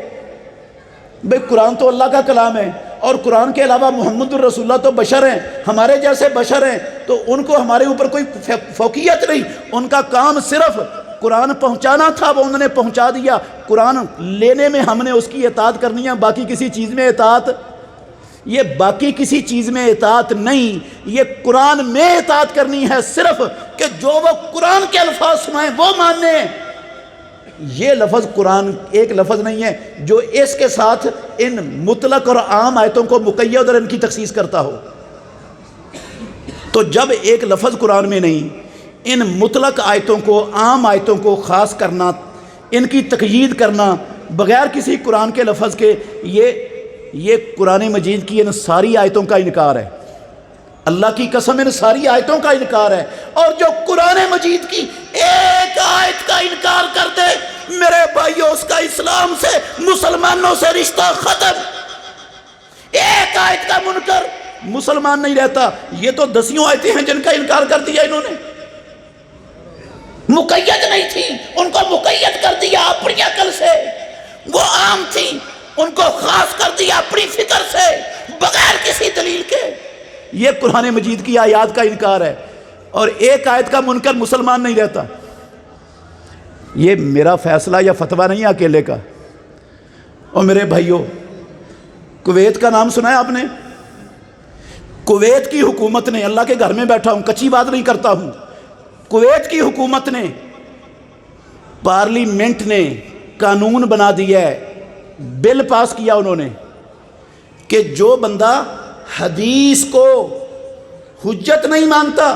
بھئی قرآن تو اللہ کا کلام ہے اور قرآن کے علاوہ محمد الرسول اللہ تو بشر ہیں، ہمارے جیسے بشر ہیں، تو ان کو ہمارے اوپر کوئی فوقیت نہیں، ان کا کام صرف قرآن پہنچانا تھا، وہ انہوں نے پہنچا دیا، قرآن لینے میں ہم نے اس کی اطاعت کرنی ہے، باقی کسی چیز میں اطاعت، یہ باقی کسی چیز میں اطاعت نہیں، یہ قرآن میں اطاعت کرنی ہے صرف، کہ جو وہ قرآن کے الفاظ سنائیں وہ ماننے ہیں۔ یہ لفظ قرآن ایک لفظ نہیں ہے جو اس کے ساتھ ان مطلق اور عام آیتوں کو مقید اور ان کی تخصیص کرتا ہو۔ تو جب ایک لفظ قرآن میں نہیں، ان مطلق آیتوں کو، عام آیتوں کو خاص کرنا، ان کی تقیید کرنا بغیر کسی قرآن کے لفظ کے، یہ قرآن مجید کی ان ساری آیتوں کا انکار ہے، اللہ کی قسم ان ساری آیتوں کا انکار ہے۔ اور جو قرآن مجید کی ایک آیت کا انکار کر دے میرے بھائیو، اس کا اسلام سے، مسلمانوں سے رشتہ ختم۔ ایک آیت کا منکر مسلمان نہیں رہتا۔ یہ تو 10 آیتیں ہیں جن کا انکار کر دیا انہوں نے، مقید نہیں تھی، ان کو مقید کر دیا اپنی عقل سے، وہ عام تھی، ان کو خاص کر دیا اپنی فکر سے بغیر کسی دلیل کے۔ یہ قرآن مجید کی آیات کا انکار ہے، اور ایک آیت کا منکر مسلمان نہیں رہتا۔ یہ میرا فیصلہ یا فتویٰ نہیں ہے اکیلے کا۔ اور میرے بھائیوں، کویت کا نام سنا ہے آپ نے؟ کویت کی حکومت نے، اللہ کے گھر میں بیٹھا ہوں، کچی بات نہیں کرتا ہوں، کویت کی حکومت نے، پارلیمنٹ نے قانون بنا دیا ہے، بل پاس کیا انہوں نے کہ جو بندہ حدیث کو حجت نہیں مانتا،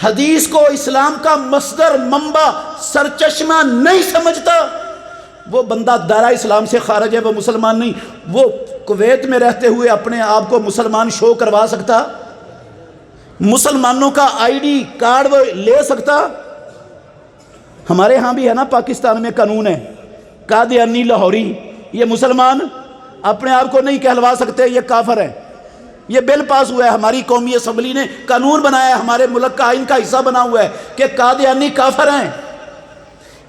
حدیث کو اسلام کا مصدر، منبع، سرچشمہ نہیں سمجھتا، وہ بندہ دائرہ اسلام سے خارج ہے، وہ مسلمان نہیں۔ وہ کویت میں رہتے ہوئے اپنے آپ کو مسلمان شو کروا سکتا؟ مسلمانوں کا آئی ڈی کارڈ وہ لے سکتا؟ ہمارے ہاں بھی ہے نا، پاکستان میں قانون ہے، قادیانی لاہوری، یہ مسلمان اپنے آپ کو نہیں کہلوا سکتے، یہ کافر ہیں۔ یہ بل پاس ہوا ہے، ہماری قومی اسمبلی نے قانون بنایا ہے، ہمارے ملک کا آئین کا حصہ بنا ہوا ہے کہ قادیانی کافر ہیں۔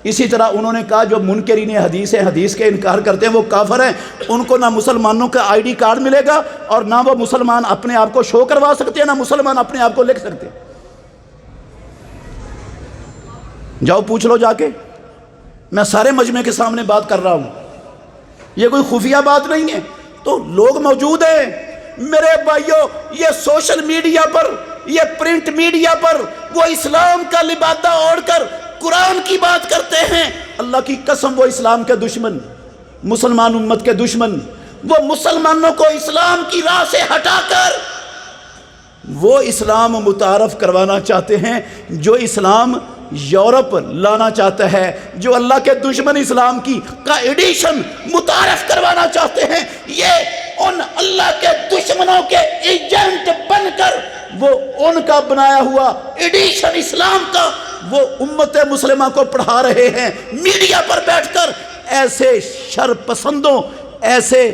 اسی طرح انہوں نے کہا جو منکرین حدیث ہیں، حدیث کے انکار کرتے ہیں، وہ کافر ہیں، ان کو نہ مسلمانوں کا آئی ڈی کارڈ ملے گا، اور نہ وہ مسلمان اپنے آپ کو شو کروا سکتے ہیں، نہ مسلمان اپنے آپ کو لکھ سکتے ہیں۔ جاؤ پوچھ لو جا کے، میں سارے مجمع کے سامنے بات کر رہا ہوں، یہ کوئی خفیہ بات نہیں ہے۔ تو لوگ موجود ہیں میرے بھائیوں، یہ سوشل میڈیا پر، یہ پرنٹ میڈیا پر وہ اسلام کا لبادہ اوڑھ کر قرآن کی بات کرتے ہیں۔ اللہ کی قسم وہ اسلام کے دشمن، مسلمان امت کے دشمن، وہ مسلمانوں کو اسلام کی راہ سے ہٹا کر وہ اسلام متعارف کروانا چاہتے ہیں جو اسلام یورپ لانا چاہتا ہے، جو اللہ کے دشمن اسلام کی کا ایڈیشن متعارف کروانا چاہتے ہیں۔ یہ ان اللہ کے دشمنوں کے ایجنٹ بن کر وہ ان کا بنایا ہوا ایڈیشن اسلام کا وہ امت مسلمہ کو پڑھا رہے ہیں میڈیا پر بیٹھ کر۔ ایسے شر پسندوں، ایسے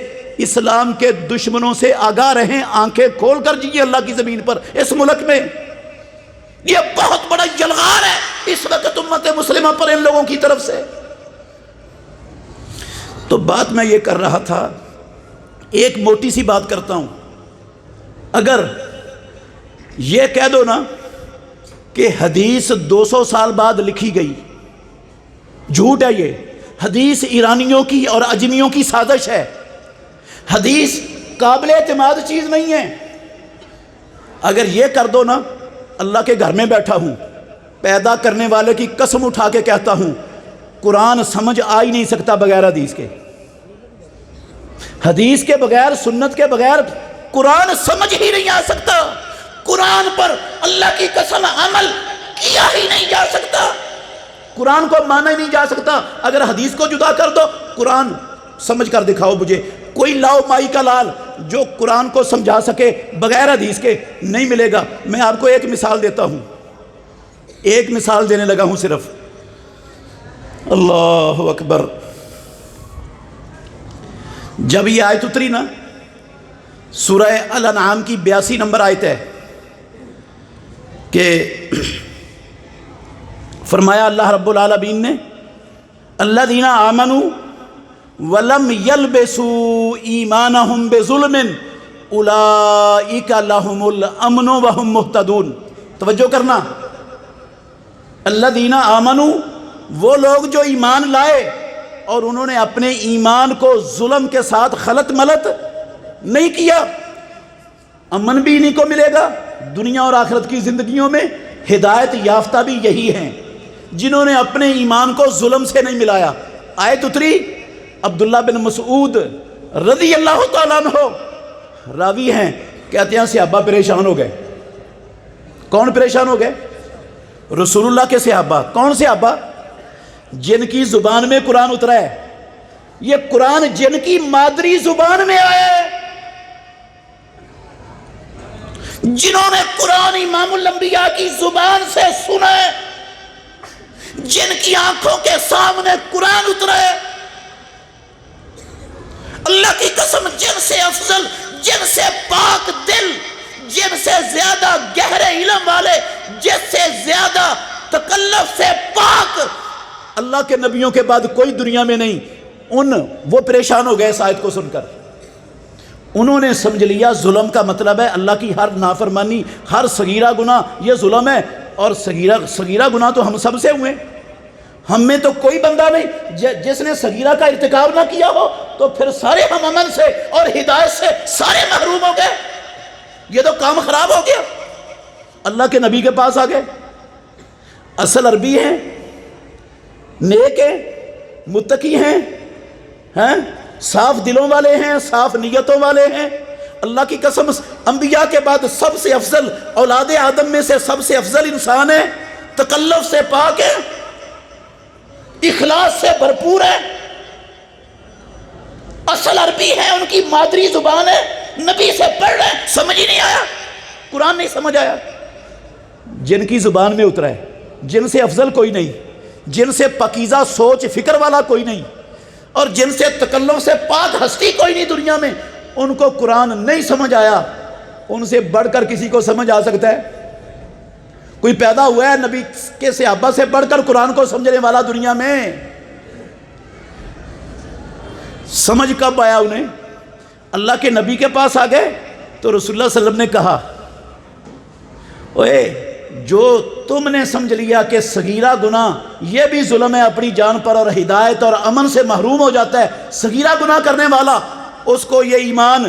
اسلام کے دشمنوں سے آگاہ رہیں، آنکھیں کھول کر جیئے اللہ کی زمین پر، اس ملک میں۔ یہ بہت بڑا یلغار ہے اس وقت امت مسلمہ پر ان لوگوں کی طرف سے۔ تو بات میں یہ کر رہا تھا، ایک موٹی سی بات کرتا ہوں، اگر یہ کہہ دو نا کہ حدیث 200 سال بعد لکھی گئی، جھوٹ ہے یہ، حدیث ایرانیوں کی اور اجمیوں کی سازش ہے، حدیث قابل اعتماد چیز نہیں ہے۔ اگر یہ کر دو نا، اللہ کے گھر میں بیٹھا ہوں، پیدا کرنے والے کی قسم اٹھا کے کہتا ہوں، قرآن سمجھ آ ہی نہیں سکتا بغیر حدیث کے، حدیث کے بغیر، سنت کے بغیر قرآن سمجھ ہی نہیں آ سکتا، قرآن پر اللہ کی قسم عمل کیا ہی نہیں جا سکتا، قرآن کو مانا ہی نہیں جا سکتا۔ اگر حدیث کو جدا کر دو، قرآن سمجھ کر دکھاؤ مجھے، کوئی لاؤ مائی کا لال جو قرآن کو سمجھا سکے بغیر حدیث کے، نہیں ملے گا۔ میں آپ کو ایک مثال دیتا ہوں، ایک مثال دینے لگا ہوں صرف، اللہ اکبر۔ جب یہ آیت اتری نا، سورہ الانعام کی 82 نمبر آیت ہے کہ فرمایا اللہ رب العالمین نے، الذین آمنوا ولم یلبسوا ایمانہم بظلم اولئک لہم الامن وہم مہتدون۔ توجہ کرنا، الذین آمنوا، وہ لوگ جو ایمان لائے اور انہوں نے اپنے ایمان کو ظلم کے ساتھ خلط ملط نہیں کیا، امن بھی انہیں کو ملے گا دنیا اور آخرت کی زندگیوں میں۔ ہدایت یافتہ بھی یہی ہیں جنہوں نے اپنے ایمان کو ظلم سے نہیں ملایا۔ آیت اتری، عبداللہ بن مسعود رضی اللہ تعالیٰ عنہ راوی ہیں، کہتے ہیں صحابہ پریشان ہو گئے۔ کون پریشان ہو گئے؟ رسول اللہ کے صحابہ۔ کون صحابہ؟ جن کی زبان میں قرآن اترا ہے، یہ قرآن جن کی مادری زبان میں آیا ہے، جنہوں نے قرآن امام الانبیاء کی زبان سے سنا ہے، جن کی آنکھوں کے سامنے قرآن اترا ہے۔ اللہ کی قسم، جن سے افضل، جن سے پاک دل، جن سے زیادہ گہرے علم والے، جن سے زیادہ تکلف سے پاک اللہ کے نبیوں کے بعد کوئی دنیا میں نہیں، وہ پریشان ہو گئے اس آیت کو سن کر۔ انہوں نے سمجھ لیا ظلم کا مطلب ہے اللہ کی ہر نافرمانی، ہر صغیرہ گناہ یہ ظلم ہے، اور صغیرہ گناہ تو ہم سب سے ہوئے، ہم میں تو کوئی بندہ نہیں جس نے صغیرہ کا ارتکاب نہ کیا ہو، تو پھر سارے ہم امن سے اور ہدایت سے سارے محروم ہو گئے، یہ تو کام خراب ہو گیا۔ اللہ کے نبی کے پاس آ گئے، اصل عربی ہیں، نیک ہیں، متقی ہیں، صاف دلوں والے ہیں، صاف نیتوں والے ہیں۔ اللہ کی قسم، انبیاء کے بعد سب سے افضل، اولاد آدم میں سے سب سے افضل انسان ہے، تکلف سے پاک ہے، اخلاص سے بھرپور ہے، اصل عربی ہے، ان کی مادری زبان ہے، نبی سے پڑھ رہے ہیں، سمجھ ہی نہیں آیا، قرآن نہیں سمجھ آیا۔ جن کی زبان میں اترا ہے، جن سے افضل کوئی نہیں، جن سے پاکیزہ سوچ فکر والا کوئی نہیں، اور جن سے تکلف سے پاک ہستی کوئی نہیں دنیا میں، ان کو قرآن نہیں سمجھ آیا۔ ان سے بڑھ کر کسی کو سمجھ آ سکتا ہے؟ کوئی پیدا ہوا ہے نبی کے صحابہ سے بڑھ کر قرآن کو سمجھنے والا دنیا میں؟ سمجھ کب آیا انہیں؟ اللہ کے نبی کے پاس آ گئے تو رسول اللہ صلی اللہ علیہ وسلم نے کہا، اوے جو تم نے سمجھ لیا کہ صغیرہ گناہ یہ بھی ظلم ہے اپنی جان پر، اور ہدایت اور امن سے محروم ہو جاتا ہے، صغیرہ گناہ کرنے والا، اس کو یہ ایمان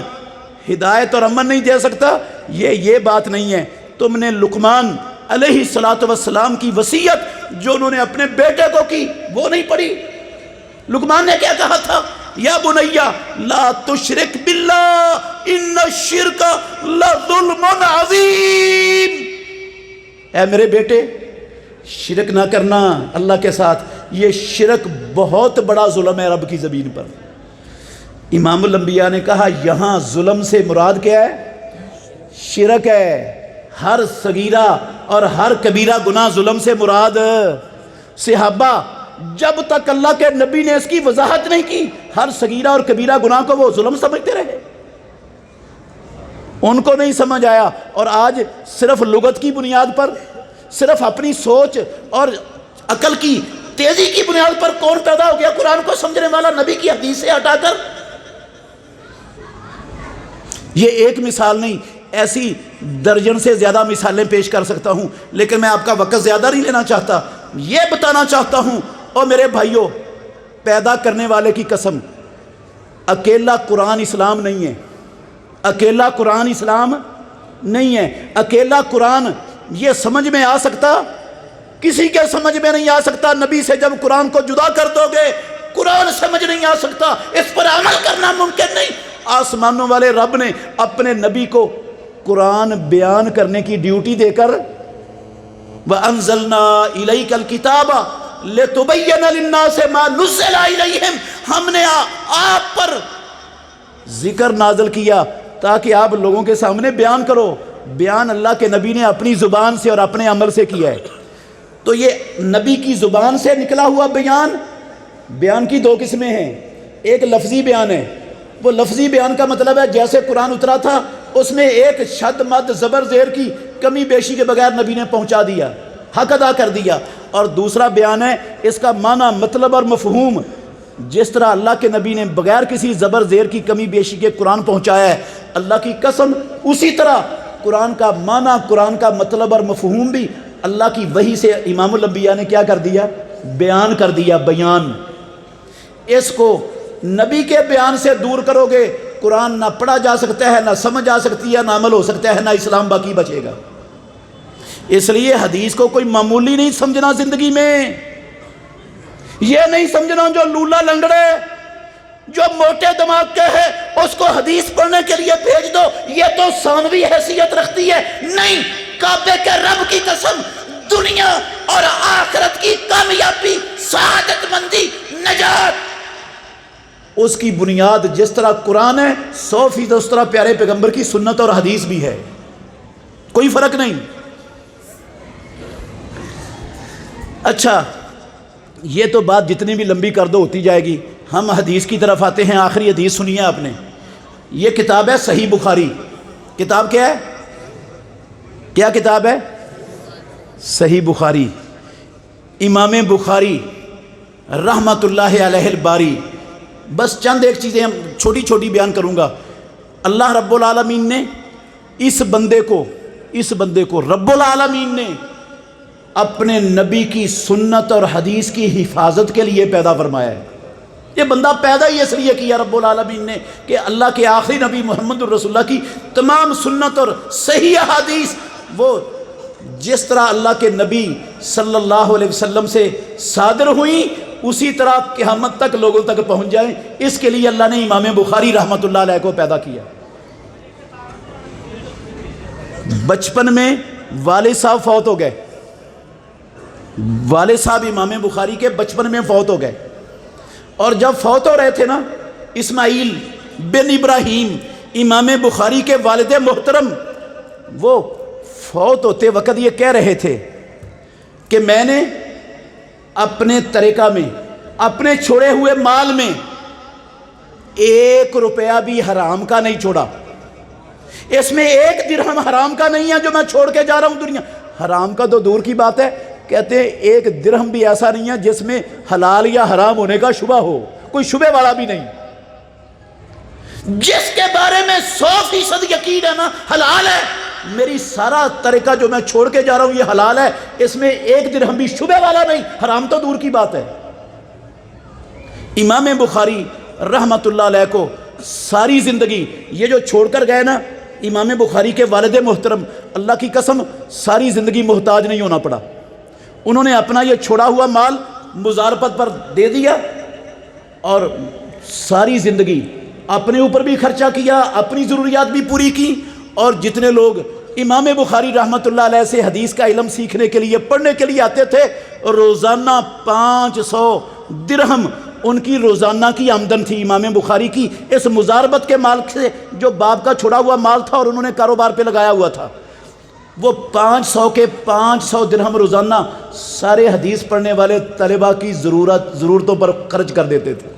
ہدایت اور امن نہیں دے سکتا، یہ بات نہیں ہے۔ تم نے لقمان علیہ السلام کی وصیت جو انہوں نے اپنے بیٹے کو کی وہ نہیں پڑھی۔ لقمان نے کیا کہا تھا؟ یا بنیا لا تشرک باللہ ان الشرک لظلم عظیم، اے میرے بیٹے شرک نہ کرنا اللہ کے ساتھ، یہ شرک بہت بڑا ظلم ہے رب کی زمین پر۔ امام الانبیاء نے کہا یہاں ظلم سے مراد کیا ہے؟ شرک ہے۔ ہر صغیرہ اور ہر کبیرہ گناہ ظلم سے مراد۔ صحابہ جب تک اللہ کے نبی نے اس کی وضاحت نہیں کی، ہر صغیرہ اور کبیرہ گناہ کو وہ ظلم سمجھتے رہے، ان کو نہیں سمجھ آیا۔ اور آج صرف لغت کی بنیاد پر، صرف اپنی سوچ اور عقل کی تیزی کی بنیاد پر کون پیدا ہو گیا قرآن کو سمجھنے والا؟ نبی کی حدیث سے ہٹا کر یہ ایک مثال نہیں، ایسی درجن سے زیادہ مثالیں پیش کر سکتا ہوں، لیکن میں آپ کا وقت زیادہ نہیں لینا چاہتا۔ یہ بتانا چاہتا ہوں، اور میرے بھائیوں، پیدا کرنے والے کی قسم، اکیلا قرآن اسلام نہیں ہے، اکیلا قرآن اسلام نہیں ہے۔ اکیلا قرآن یہ سمجھ میں آ سکتا، کسی کے سمجھ میں نہیں آ سکتا۔ نبی سے جب قرآن کو جدا کر دو گے، قرآن سمجھ نہیں آ سکتا، اس پر عمل کرنا ممکن نہیں۔ آسمانوں والے رب نے اپنے نبی کو قرآن بیان کرنے کی ڈیوٹی دے کر وَأَنزَلْنَا إِلَيْكَ الْكِتَابَ لِتُبَيِّنَ لِلنَّاسِ مَا نُزِّلَ إِلَيْهِمْ، ہم نے آپ پر ذکر نازل کیا تاکہ آپ لوگوں کے سامنے بیان کرو۔ بیان اللہ کے نبی نے اپنی زبان سے اور اپنے عمل سے کیا ہے۔ تو یہ نبی کی زبان سے نکلا ہوا بیان، بیان کی دو قسمیں ہیں۔ ایک لفظی بیان ہے، وہ لفظی بیان کا مطلب ہے جیسے قرآن اترا تھا اس میں ایک شد مد زبر زیر کی کمی بیشی کے بغیر نبی نے پہنچا دیا، حق ادا کر دیا۔ اور دوسرا بیان ہے، اس کا معنی، مطلب اور مفہوم جس طرح اللہ کے نبی نے بغیر کسی زبر زیر کی کمی بیشی کے قرآن پہنچایا ہے، اللہ کی قسم اسی طرح قرآن کا معنی، قرآن کا مطلب اور مفہوم بھی اللہ کی وحی سے امام الانبیاء نے کیا کر دیا؟ بیان کر دیا، بیان۔ اس کو نبی کے بیان سے دور کرو گے، قرآن نہ پڑھا جا سکتا ہے، نہ سمجھ آ سکتی ہے، نہ عمل ہو سکتا ہے، نہ اسلام باقی بچے گا۔ اس لیے حدیث کو کوئی معمولی نہیں سمجھنا زندگی میں۔ یہ نہیں سمجھنا جو لولا لنگڑے، جو موٹے دماغ کے ہے اس کو حدیث پڑھنے کے لیے بھیج دو، یہ تو ثانوی حیثیت رکھتی ہے۔ نہیں، کعبے کے رب کی قسم، دنیا اور آخرت کی کامیابی، سعادت مندی، نجات، اس کی بنیاد جس طرح قرآن ہے 100% اس طرح پیارے پیغمبر کی سنت اور حدیث بھی ہے، کوئی فرق نہیں۔ اچھا، یہ تو بات جتنی بھی لمبی کر دو ہوتی جائے گی۔ ہم حدیث کی طرف آتے ہیں۔ آخری حدیث سنیے آپ نے، یہ کتاب ہے صحیح بخاری۔ کتاب کیا ہے؟ کیا کتاب ہے؟ صحیح بخاری۔ امام بخاری رحمت اللہ علیہ الباری۔ بس چند ایک چیزیں ہم چھوٹی چھوٹی بیان کروں گا۔ اللہ رب العالمین نے اس بندے کو رب العالمین نے اپنے نبی کی سنت اور حدیث کی حفاظت کے لیے پیدا فرمایا ہے۔ یہ بندہ پیدا ہی اس لیے کیا رب العالمین نے کہ اللہ کے آخری نبی محمد الرسول اللہ کی تمام سنت اور صحیح احادیث وہ جس طرح اللہ کے نبی صلی اللہ علیہ وسلم سے صادر ہوئیں اسی طرح قیامت تک لوگوں تک پہنچ جائیں۔ اس کے لیے اللہ نے امام بخاری رحمت اللہ علیہ کو پیدا کیا۔ بچپن میں والد صاحب فوت ہو گئے، والد صاحب امام بخاری کے بچپن میں فوت ہو گئے، اور جب فوت ہو رہے تھے نا، اسماعیل بن ابراہیم امام بخاری کے والد محترم، وہ فوت ہوتے وقت یہ کہہ رہے تھے کہ میں نے اپنے طریقہ میں، اپنے چھوڑے ہوئے مال میں 1 روپیہ بھی حرام کا نہیں چھوڑا، اس میں 1 درہم حرام کا نہیں ہے جو میں چھوڑ کے جا رہا ہوں دنیا۔ حرام کا تو دور کی بات ہے، کہتے ہیں 1 درہم بھی ایسا نہیں ہے جس میں حلال یا حرام ہونے کا شبہ ہو، کوئی شبہ والا بھی نہیں۔ جس کے بارے میں 100% یقین ہے نا حلال ہے، میری سارا طریقہ جو میں چھوڑ کے جا رہا ہوں یہ حلال ہے، اس میں 1 درہم بھی شبہ والا نہیں، حرام تو دور کی بات ہے۔ امام بخاری رحمت اللہ علیہ کو ساری زندگی یہ جو چھوڑ کر گئے نا، امام بخاری کے والد محترم، اللہ کی قسم ساری زندگی محتاج نہیں ہونا پڑا۔ انہوں نے اپنا یہ چھوڑا ہوا مال مزارپت پر دے دیا اور ساری زندگی اپنے اوپر بھی خرچہ کیا، اپنی ضروریات بھی پوری کی، اور جتنے لوگ امام بخاری رحمت اللہ علیہ سے حدیث کا علم سیکھنے کے لیے، پڑھنے کے لیے آتے تھے، روزانہ 500 درہم ان کی روزانہ کی آمدن تھی امام بخاری کی، اس مزاربت کے مال سے جو باپ کا چھوڑا ہوا مال تھا اور انہوں نے کاروبار پہ لگایا ہوا تھا، وہ 500 کے 500 درہم روزانہ سارے حدیث پڑھنے والے طلباء کی ضرورتوں پر خرچ کر دیتے تھے۔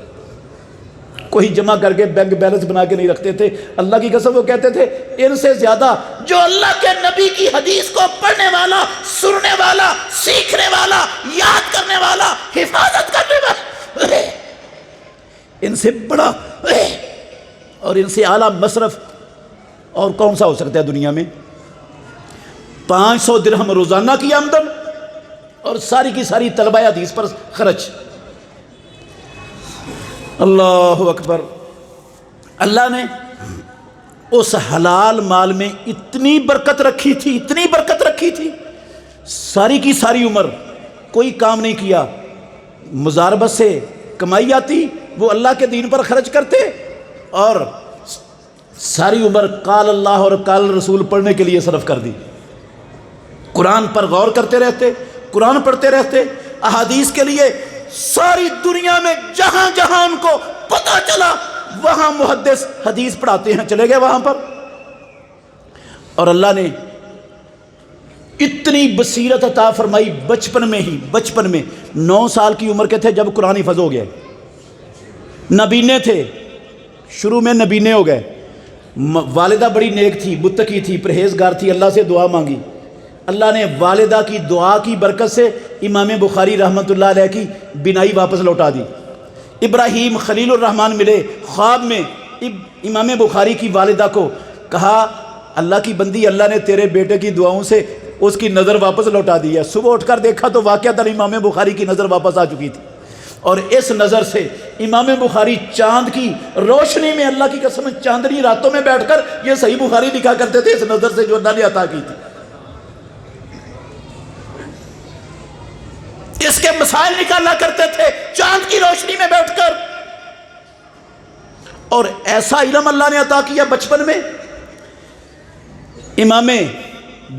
کوئی جمع کر کے بینک بیلنس بنا کے نہیں رکھتے تھے۔ اللہ کی قسم وہ کہتے تھے ان سے زیادہ جو اللہ کے نبی کی حدیث کو پڑھنے والا، سننے والا، سیکھنے والا، یاد کرنے والا، حفاظت کرنے والا، ان سے بڑا اور ان سے اعلیٰ مصرف اور کون سا ہو سکتا ہے دنیا میں؟ 500 درہم روزانہ کی آمدن اور ساری کی ساری طلبہ حدیث پر خرچ. اللہ اکبر. اللہ نے اس حلال مال میں اتنی برکت رکھی تھی، اتنی برکت رکھی تھی، ساری کی ساری عمر کوئی کام نہیں کیا، مزاربت سے کمائی آتی، وہ اللہ کے دین پر خرچ کرتے، اور ساری عمر قال اللہ اور قال رسول پڑھنے کے لیے صرف کر دی. قرآن پر غور کرتے رہتے، قرآن پڑھتے رہتے، احادیث کے لیے ساری دنیا میں جہاں جہاں ان کو پتہ چلا وہاں محدث حدیث پڑھاتے ہیں چلے گئے وہاں پر. اور اللہ نے اتنی بصیرت عطا فرمائی بچپن میں 9 سال کی عمر کے تھے جب قرآن حفظ ہو گیا. نبینے تھے، شروع میں نبینے ہو گئے. والدہ بڑی نیک تھی، متقی تھی، پرہیزگار تھی، اللہ سے دعا مانگی. اللہ نے والدہ کی دعا کی برکت سے امام بخاری رحمۃ اللہ علیہ کی بینائی واپس لوٹا دی. ابراہیم خلیل الرحمن ملے خواب میں، امام بخاری کی والدہ کو کہا اللہ کی بندی، اللہ نے تیرے بیٹے کی دعاؤں سے اس کی نظر واپس لوٹا دی ہے. صبح اٹھ کر دیکھا تو واقعتاً امام بخاری کی نظر واپس آ چکی تھی، اور اس نظر سے امام بخاری چاند کی روشنی میں، اللہ کی قسم چاندنی راتوں میں بیٹھ کر یہ صحیح بخاری لکھا کرتے تھے اس نظر سے جو اللہ نے عطا کی تھی. اس کے مسائل نکالا کرتے تھے چاند کی روشنی میں بیٹھ کر. اور ایسا علم اللہ نے عطا کیا بچپن میں. امام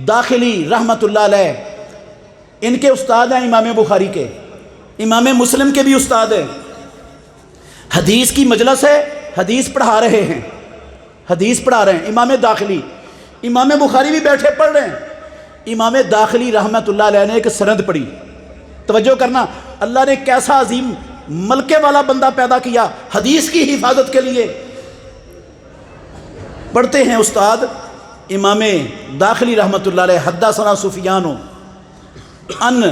داخلی رحمت اللہ علیہ ان کے استاد ہیں امام بخاری کے، امام مسلم کے بھی استاد ہیں. حدیث کی مجلس ہے، حدیث پڑھا رہے ہیں، امام داخلی. امام بخاری بھی بیٹھے پڑھ رہے ہیں. امام داخلی رحمت اللہ علیہ نے ایک سند پڑھی. توجہ کرنا، اللہ نے کیسا عظیم ملکے والا بندہ پیدا کیا حدیث کی حفاظت کے لیے. پڑھتے ہیں استاد امام داخلی رحمت اللہ علیہ، حدثنا سفیان ان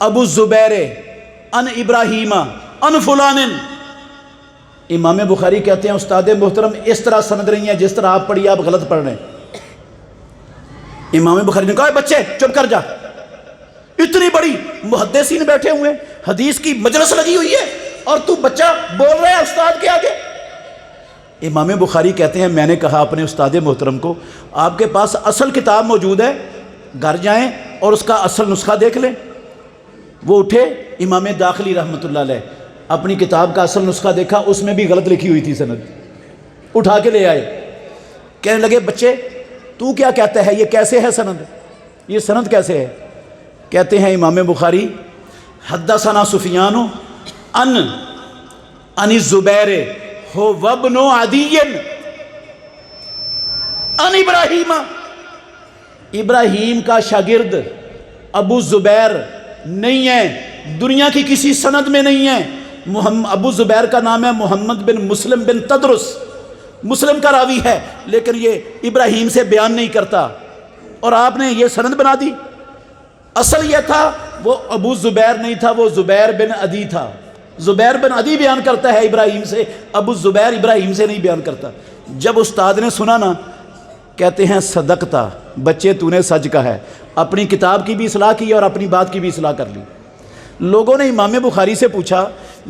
ابو الزبیر ان ابراہیم ان فلان. امام بخاری کہتے ہیں استاد محترم اس طرح سند نہیں ہے جس طرح آپ پڑھی، آپ غلط پڑھ رہے ہیں. امام بخاری نے کہا اے بچے چپ کر جا، اتنی بڑی محدثین بیٹھے ہوئے، حدیث کی مجلس لگی ہوئی ہے اور تو بچہ بول رہا ہے استاد کے آگے. امام بخاری کہتے ہیں میں نے کہا اپنے استاد محترم کو آپ کے پاس اصل کتاب موجود ہے، گھر جائیں اور اس کا اصل نسخہ دیکھ لیں. وہ اٹھے امام داخلی رحمت اللہ علیہ، اپنی کتاب کا اصل نسخہ دیکھا، اس میں بھی غلط لکھی ہوئی تھی سند. اٹھا کے لے آئے، کہنے لگے بچے تو کیا کہتا ہے، یہ کیسے ہے سند، یہ سند کیسے ہے؟ کہتے ہیں امام بخاری حدثنا سفیان ان الزبیر ہو وابن عدی ان ابراہیم. ابراہیم کا شاگرد ابو زبیر نہیں ہے، دنیا کی کسی سند میں نہیں ہے. ابو زبیر کا نام ہے محمد بن مسلم بن تدرس، مسلم کا راوی ہے، لیکن یہ ابراہیم سے بیان نہیں کرتا، اور آپ نے یہ سند بنا دی. اصل یہ تھا وہ ابو زبیر نہیں تھا، وہ زبیر بن عدی تھا. زبیر بن عدی بیان کرتا ہے ابراہیم سے، ابو زبیر ابراہیم سے نہیں بیان کرتا. جب استاد نے سنا نا، کہتے ہیں صدقتا، بچے تو نے سچ کہا ہے. اپنی کتاب کی بھی اصلاح کی اور اپنی بات کی بھی اصلاح کر لی. لوگوں نے امام بخاری سے پوچھا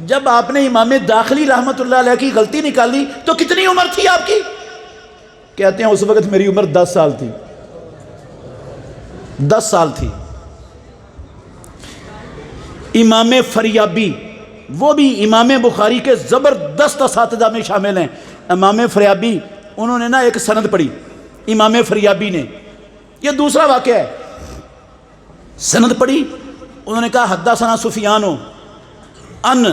جب آپ نے امام داخلی رحمت اللہ علیہ کی غلطی نکالی تو کتنی عمر تھی آپ کی؟ کہتے ہیں اس وقت میری عمر 10 سال تھی. 10 سال تھی. امام فریابی وہ بھی امام بخاری کے زبردست اساتذہ میں شامل ہیں. امام فریابی انہوں نے نا ایک سند پڑھی امام فریابی نے، یہ دوسرا واقعہ ہے. سند پڑھی، انہوں نے کہا حدثنا سفیان ان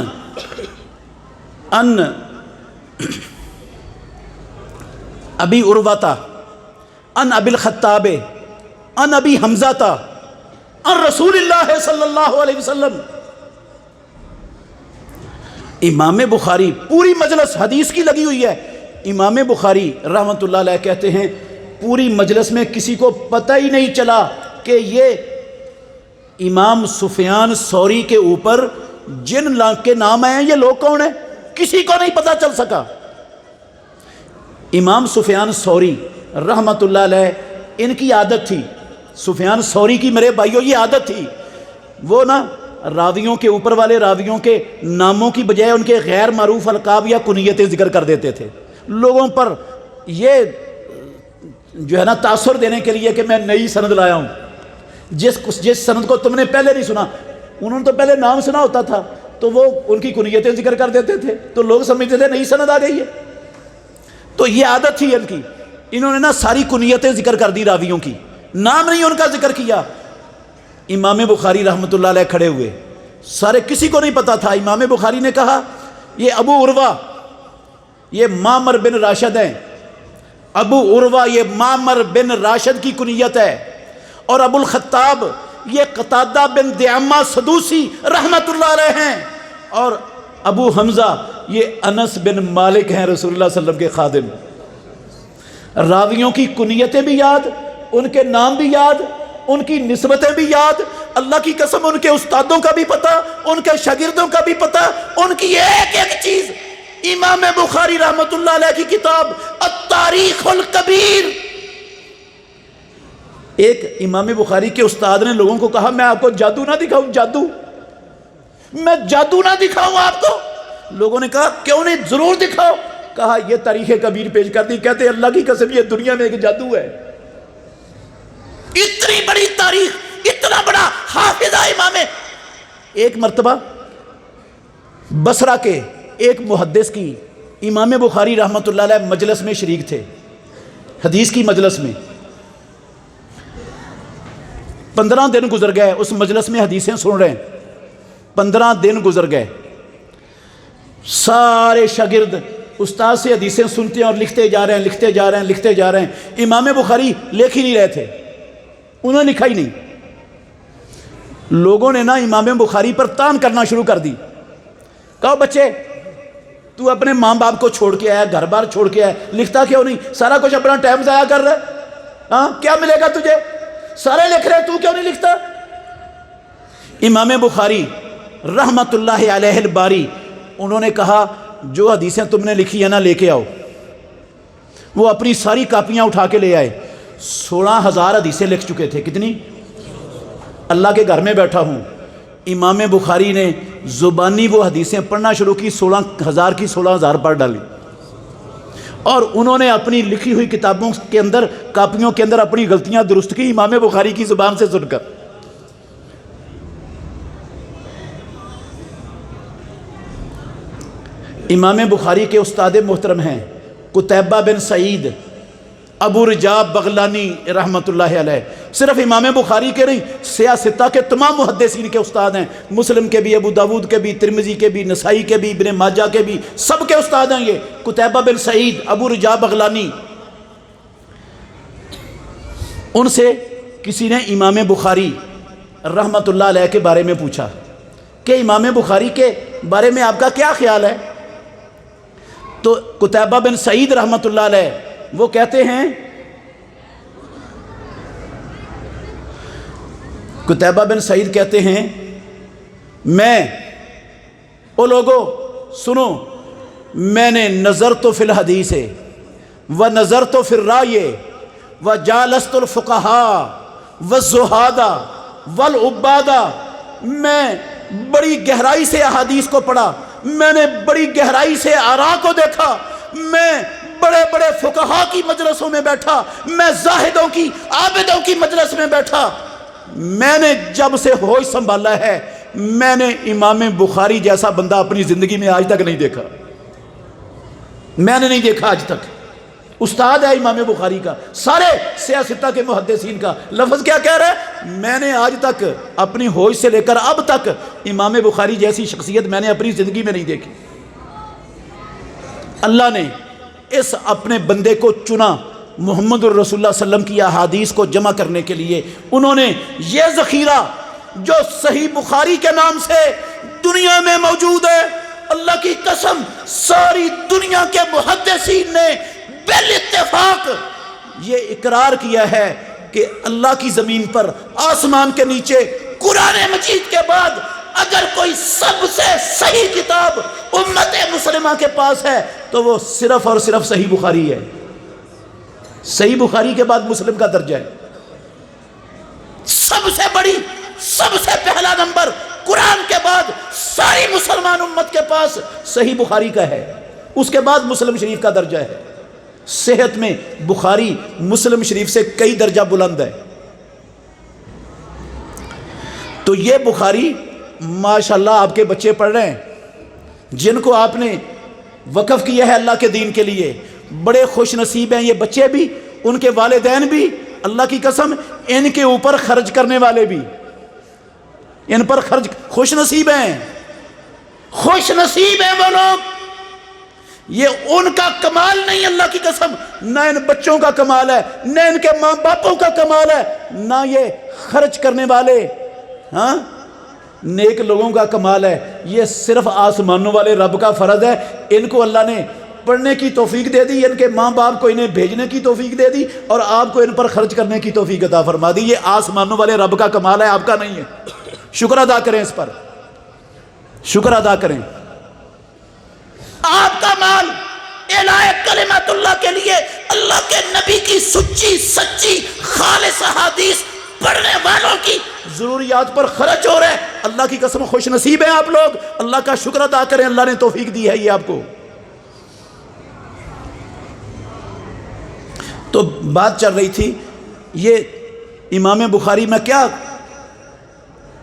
ابی عروہ ان ابی الخطاب ان ابی حمزہ ان رسول اللہ صلی اللہ علیہ وسلم. امام بخاری پوری مجلس حدیث کی لگی ہوئی ہے. امام بخاری رحمت اللہ علیہ کہتے ہیں پوری مجلس میں کسی کو پتہ ہی نہیں چلا کہ یہ امام سفیان ثوری کے اوپر جن کے نام آئے ہیں یہ لوگ کون ہیں، کسی کو نہیں پتہ چل سکا. امام سفیان ثوری رحمۃ اللہ علیہ، ان کی عادت تھی، سفیان ثوری کی میرے بھائیوں یہ عادت تھی، وہ نا راویوں کے اوپر والے راویوں کے ناموں کی بجائے ان کے غیر معروف القاب یا کنیتیں ذکر کر دیتے تھے، لوگوں پر یہ جو ہے نا تاثر دینے کے لیے کہ میں نئی سند لایا ہوں، جس سند کو تم نے پہلے نہیں سنا، انہوں نے تو پہلے نام سنا ہوتا تھا تو وہ ان کی کنیتیں ذکر کر دیتے تھے تو لوگ سمجھتے تھے نئی سند آ گئی ہے۔ تو یہ عادت تھی ان کی، انہوں نے نا ساری کنیتیں ذکر کر دی راویوں کی، نام نہیں ان کا ذکر کیا۔ امام بخاری رحمۃ اللہ علیہ کھڑے ہوئے، سارے کسی کو نہیں پتا تھا، امام بخاری نے کہا یہ ابو عروہ یہ معمر بن راشد ہیں، ابو عروہ یہ معمر بن راشد کی کنیت ہے، اور ابو الخطاب یہ قتادہ بن دعامہ سدوسی رحمۃ اللہ علیہ ہیں، اور ابو حمزہ یہ انس بن مالک ہیں رسول اللہ صلی اللہ علیہ وسلم کے خادم۔ راویوں کی کنیتیں بھی یاد، ان کے نام بھی یاد، ان کی نسبتیں بھی یاد، اللہ کی قسم ان کے استادوں کا بھی پتہ، ان کے شاگردوں کا بھی پتہ، ان کی ایک ایک چیز۔ امام بخاری رحمۃ اللہ علیہ کی کتاب التاریخ الکبیر، ایک امام بخاری کے استاد نے لوگوں کو کہا میں آپ کو جادو نہ دکھاؤں، جادو میں جادو نہ دکھاؤں آپ کو؟ لوگوں نے کہا کیوں نہیں، ضرور دکھاؤ۔ کہا یہ تاریخ کبیر پیش کر دی، کہتے اللہ کی قسم یہ دنیا میں ایک جادو ہے، اتنی بڑی تاریخ، اتنا بڑا حافظہ امام۔ ایک مرتبہ بصرہ کے ایک محدث کی امام بخاری رحمۃ اللہ علیہ مجلس میں شریک تھے، حدیث کی مجلس میں، 15 دن گزر گئے اس مجلس میں حدیثیں سن رہے ہیں، 15 دن گزر گئے، سارے شاگرد استاد سے حدیثیں سنتے ہیں اور لکھتے جا رہے ہیں، لکھتے جا رہے ہیں، لکھتے جا رہے ہیں، امام بخاری لکھ ہی نہیں رہے تھے، انہوں نے لکھا ہی نہیں۔ لوگوں نے نا امام بخاری پر تان کرنا شروع کر دی، کہو بچے تو اپنے ماں باپ کو چھوڑ کے آیا، گھر بار چھوڑ کے آیا، لکھتا کیوں نہیں؟ سارا کچھ اپنا ٹائم ضائع کر رہا ہے، ہاں کیا ملے گا تجھے؟ سارے لکھ رہے تو کیوں نہیں لکھتا؟ امام بخاری رحمت اللہ علیہ الباری انہوں نے کہا جو حدیثیں تم نے لکھی ہیں نا لے کے آؤ۔ وہ اپنی ساری کاپیاں اٹھا کے لے آئے، 16,000 حدیثیں لکھ چکے تھے۔ کتنی؟ اللہ کے گھر میں بیٹھا ہوں، امام بخاری نے زبانی وہ حدیثیں پڑھنا شروع کی، 16,000 کی 16,000 پڑھ ڈالی، اور انہوں نے اپنی لکھی ہوئی کتابوں کے اندر، کاپیوں کے اندر اپنی غلطیاں درست کی امام بخاری کی زبان سے سن کر۔ امام بخاری کے استاد محترم ہیں قتیبہ بن سعید ابو رجاء بغلانی رحمۃ اللہ علیہ، صرف امام بخاری کے نہیں سیاہ ستہ کے تمام محدثین کے استاد ہیں، مسلم کے بھی، ابو داود کے بھی، ترمذی کے بھی، نسائی کے بھی، ابن ماجہ کے بھی، سب کے استاد ہیں یہ قتیبہ بن سعید ابو رجاء بغلانی۔ ان سے کسی نے امام بخاری رحمۃ اللہ علیہ کے بارے میں پوچھا کہ امام بخاری کے بارے میں آپ کا کیا خیال ہے؟ تو قتیبہ بن سعید رحمۃ اللہ علیہ وہ کہتے ہیں، قتیبہ بن سعید کہتے ہیں میں او لوگو سنو، میں نے نظر تو فی الحدیث و نظر تو فی الرائے و جالست الفقہاء والزہادہ والعبادہ، میں بڑی گہرائی سے احادیث کو پڑھا، میں نے بڑی گہرائی سے آراء کو دیکھا، میں بڑے بڑے فقہاء کی مجلسوں میں بیٹھا، میں زاہدوں کی، عابدوں کی مجلس میں بیٹھا، میں نے جب سے ہوش سنبھالا ہے میں نے امام بخاری جیسا بندہ اپنی زندگی میں آج تک نہیں دیکھا، میں نے نہیں دیکھا آج تک۔ استاد ہے امام بخاری کا، سارے سیاہ ستہ کے محدثین کا، لفظ کیا کہہ رہا ہے؟ میں نے آج تک اپنی ہوش سے لے کر اب تک امام بخاری جیسی شخصیت میں نے اپنی زندگی میں نہیں دیکھی۔ اللہ نے اس اپنے بندے کو چنا محمد الرسول اللہ صلی اللہ علیہ وسلم کی احادیث کو جمع کرنے کے لیے۔ انہوں نے یہ ذخیرہ جو صحیح بخاری کے نام سے دنیا میں موجود ہے، اللہ کی قسم ساری دنیا کے محدثین نے بالاتفاق یہ اقرار کیا ہے کہ اللہ کی زمین پر، آسمان کے نیچے، قرآن مجید کے بعد اگر کوئی سب سے صحیح کتاب امت مسلمہ کے پاس ہے تو وہ صرف اور صرف صحیح بخاری ہے۔ صحیح بخاری کے بعد مسلم کا درجہ ہے. سب سے بڑی، سب سے پہلا نمبر قرآن کے بعد ساری مسلمان امت کے پاس صحیح بخاری کا ہے. اس کے بعد مسلم شریف کا درجہ ہے. صحت میں بخاری مسلم شریف سے کئی درجہ بلند ہے. تو یہ بخاری ماشاءاللہ آپ کے بچے پڑھ رہے ہیں جن کو آپ نے وقف کیا ہے اللہ کے دین کے لیے. بڑے خوش نصیب ہیں یہ بچے بھی، ان کے والدین بھی. اللہ کی قسم ان کے اوپر خرچ کرنے والے بھی، ان پر خرچ. خوش نصیب ہیں، خوش نصیب ہیں وہ لوگ. یہ ان کا کمال نہیں، اللہ کی قسم، نہ ان بچوں کا کمال ہے، نہ ان کے ماں باپوں کا کمال ہے، نہ یہ خرچ کرنے والے نیک لوگوں کا کمال ہے. یہ صرف آسمانوں والے رب کا فرض ہے. ان کو اللہ نے پڑھنے کی توفیق دے دی، ان کے ماں باپ کو انہیں بھیجنے کی توفیق دے دی، اور آپ کو ان پر خرچ کرنے کی توفیق عطا فرما دی. یہ آسمانوں والے رب کا کمال ہے، آپ کا نہیں ہے. شکر ادا کریں، اس پر شکر ادا کریں. آپ کا مال اعلاء کلمت اللہ کے لیے، اللہ کے نبی کی سچی سچی خالص احادیث پڑھنے والوں کی ضروریات پر خرچ ہو رہا ہے. اللہ کی قسم خوش نصیب ہیں آپ لوگ. اللہ کا شکر ادا کریں، اللہ نے توفیق دی ہے یہ آپ کو. تو بات چل رہی تھی یہ امام بخاری میں کیا،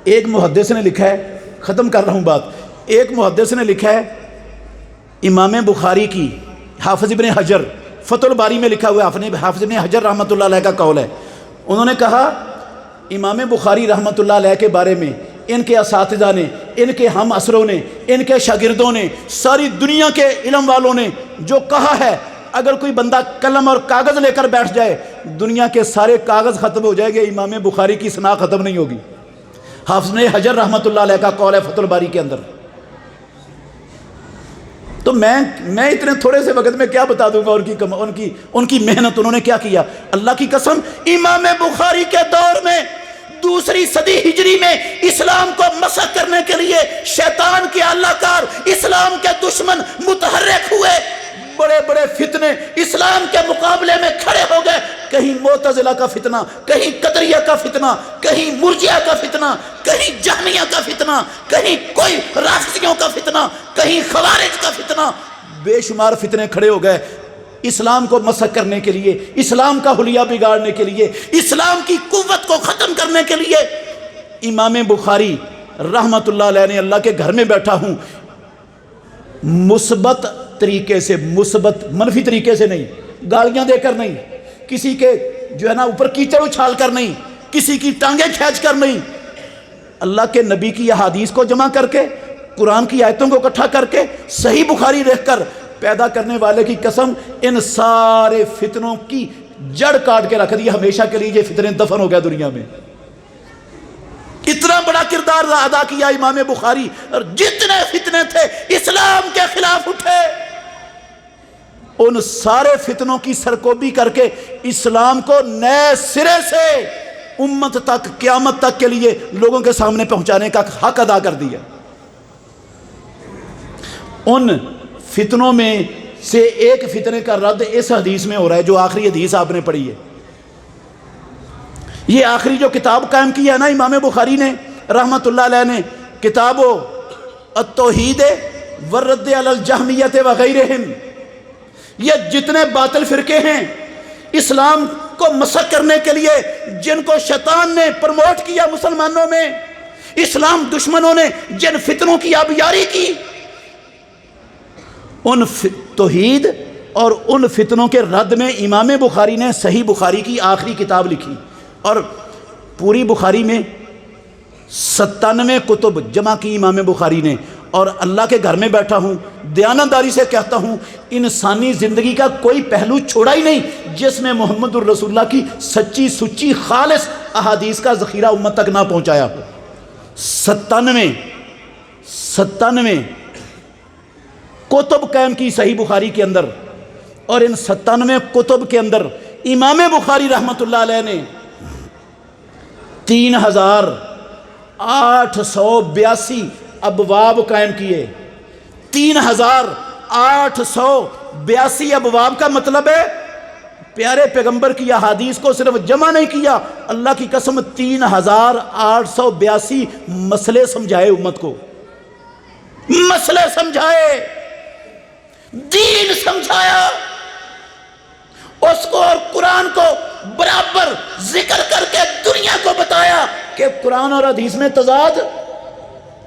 ایک محدث نے لکھا ہے، ختم کر رہا ہوں بات. ایک محدث نے لکھا ہے امام بخاری کی، حافظ ابن حجر فتح الباری میں لکھا ہوا ہے، حافظ ابن حجر رحمۃ اللہ علیہ کا قول ہے. انہوں نے کہا امام بخاری رحمۃ اللہ علیہ کے بارے میں ان کے اساتذہ نے، ان کے ہم عصروں نے، ان کے شاگردوں نے، ساری دنیا کے علم والوں نے جو کہا ہے، اگر کوئی بندہ قلم اور کاغذ لے کر بیٹھ جائے دنیا کے سارے کاغذ ختم ہو جائے گے، امام بخاری کی ثنا ختم نہیں ہوگی. حافظ ابن حجر رحمۃ اللہ علیہ کا قول ہے فتح الباری کے اندر. تو میں اتنے تھوڑے سے وقت میں کیا بتا دوں گا ان کی محنت. انہوں نے کیا کیا، اللہ کی قسم. امام بخاری کے دور میں دوسری صدی ہجری میں اسلام کو مسخ کرنے کے لیے شیطان کے اللہ کار، اسلام کے دشمن متحرک ہوئے. بڑے بڑے فتنے اسلام کے مقابلے میں کھڑے ہو گئے. کہیں معتزلہ کا فتنہ، کہیں قدریہ کا فتنہ، کہیں مرجئہ کا فتنہ، کہیں جہمیہ کا فتنہ، کہیں کوئی رافضیوں کا فتنہ، کہیں خوارج کا فتنہ. بے شمار فتنے کھڑے ہو گئے اسلام کو مسخ کرنے کے لیے، اسلام کا حلیہ بگاڑنے کے لیے، اسلام کی قوت کو ختم کرنے کے لیے. امام بخاری رحمت اللہ علیہ نے، اللہ کے گھر میں بیٹھا ہوں، مثبت طریقے سے، مثبت منفی طریقے سے نہیں، گالیاں دے کر نہیں، کسی کے جو ہے نا اوپر کیچڑ اچھال کر نہیں، کسی کی ٹانگیں کھینچ کر نہیں، اللہ کے نبی کی احادیث کو جمع کر کے، قرآن کی آیتوں کو اکٹھا کر کے، صحیح بخاری رکھ کر پیدا کرنے والے کی قسم ان سارے فتنوں کی جڑ کاٹ کے رکھ دی. ہمیشہ کے لیے یہ فتنے دفن ہو گیا دنیا میں. اتنا بڑا کردار ادا کیا امام بخاری، اور جتنے فتنے تھے اسلام کے خلاف اٹھے ان سارے فتنوں کی سرکوبی کر کے اسلام کو نئے سرے سے امت تک، قیامت تک کے لیے لوگوں کے سامنے پہنچانے کا حق ادا کر دیا. ان فتنوں میں سے ایک فتنے کا رد اس حدیث میں ہو رہا ہے جو آخری حدیث آپ نے پڑھی ہے. یہ آخری جو کتاب قائم کی ہے نا امام بخاری نے رحمت اللہ علیہ نے، کتاب التوحید والرد علی الجہمیہ وغیرہم، یہ جتنے باطل فرقے ہیں اسلام کو مسخ کرنے کے لیے جن کو شیطان نے پروموٹ کیا مسلمانوں میں، اسلام دشمنوں نے جن فتنوں کی آبیاری کی، ان توحید اور ان فتنوں کے رد میں امام بخاری نے صحیح بخاری کی آخری کتاب لکھی. اور پوری بخاری میں 97 کتب جمع کی امام بخاری نے. اور اللہ کے گھر میں بیٹھا ہوں، دیانتداری سے کہتا ہوں، انسانی زندگی کا کوئی پہلو چھوڑا ہی نہیں جس میں محمد الرسول اللہ کی سچی سچی خالص احادیث کا ذخیرہ امت تک نہ پہنچایا ہو. 97 کتب قائم کی صحیح بخاری کے اندر، اور ان 97 کتب کے اندر امام بخاری رحمت اللہ علیہ نے 3882 ابواب قائم کیے. 3882 ابواب کا مطلب ہے پیارے پیغمبر کی احادیث کو صرف جمع نہیں کیا، اللہ کی قسم 3882 مسئلے سمجھائے امت کو، مسئلے سمجھائے، دین سمجھایا، اس کو اور قرآن کو برابر ذکر کر کے دنیا کو بتایا کہ قرآن اور حدیث میں تضاد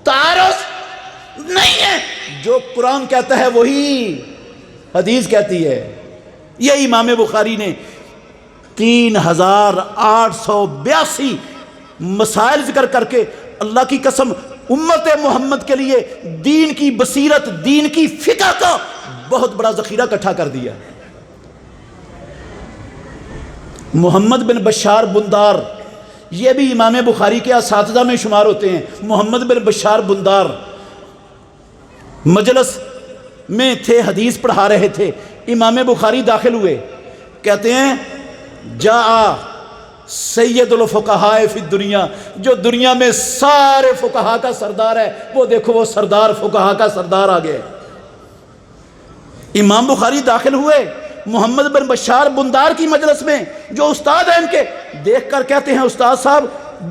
تعارض نہیں ہے، جو قرآن کہتا ہے وہی حدیث کہتی ہے۔ یہ امام بخاری نے 3882 مسائل ذکر کر کے اللہ کی قسم امت محمد کے لیے دین کی بصیرت، دین کی فقہ کا بہت بڑا ذخیرہ اکٹھا کر دیا۔ محمد بن بشار بندار، یہ بھی امام بخاری کے اساتذہ میں شمار ہوتے ہیں۔ محمد بن بشار بندار مجلس میں تھے، حدیث پڑھا رہے تھے، امام بخاری داخل ہوئے، کہتے ہیں جا سید الفقہاء فی الدنیا، جو دنیا میں سارے فقہاء کا سردار ہے، وہ دیکھو وہ سردار فقہاء کا سردار آ گئے۔ امام بخاری داخل ہوئے محمد بن بشار بندار کی مجلس میں، جو استاد ہیں ان کے، دیکھ کر کہتے ہیں استاد صاحب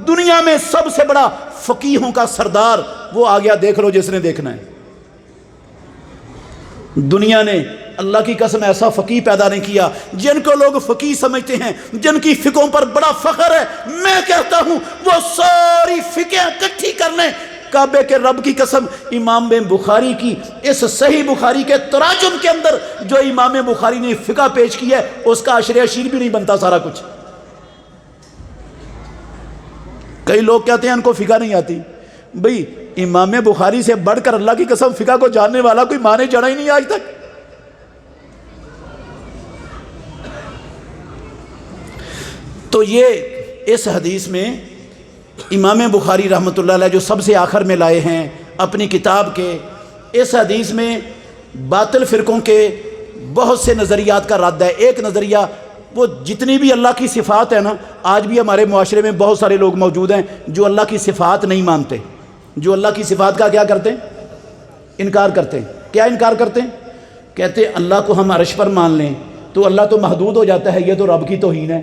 دنیا میں سب سے بڑا فقیہوں کا سردار وہ آ گیا، دیکھ لو جس نے دیکھنا ہے۔ دنیا نے اللہ کی قسم ایسا فقیہ پیدا نہیں کیا جن کو لوگ فقیہ سمجھتے ہیں، جن کی فقہوں پر بڑا فخر ہے۔ میں کہتا ہوں وہ ساری فقہیں اکٹھی کر لیں، کعبے کے رب کی قسم امام بخاری کی اس صحیح بخاری کے تراجم کے اندر جو امام بخاری نے فقہ پیش کی ہے، اس کا عشر عشیر بھی نہیں بنتا سارا کچھ۔ کئی لوگ کہتے ہیں ان کو فقہ نہیں آتی، بھئی امام بخاری سے بڑھ کر اللہ کی قسم فقہ کو جاننے والا کوئی ماں نے جڑا ہی نہیں آج تک۔ تو یہ اس حدیث میں امام بخاری رحمۃ اللہ علیہ جو سب سے آخر میں لائے ہیں اپنی کتاب کے، اس حدیث میں باطل فرقوں کے بہت سے نظریات کا رد ہے۔ ایک نظریہ، وہ جتنی بھی اللہ کی صفات ہے نا، آج بھی ہمارے معاشرے میں بہت سارے لوگ موجود ہیں جو اللہ کی صفات نہیں مانتے، جو اللہ کی صفات کا کیا کرتے ہیں؟ انکار کرتے ہیں۔ کیا انکار کرتے ہیں؟ کہتے ہیں اللہ کو ہم عرش پر مان لیں تو اللہ تو محدود ہو جاتا ہے، یہ تو رب کی توہین ہے،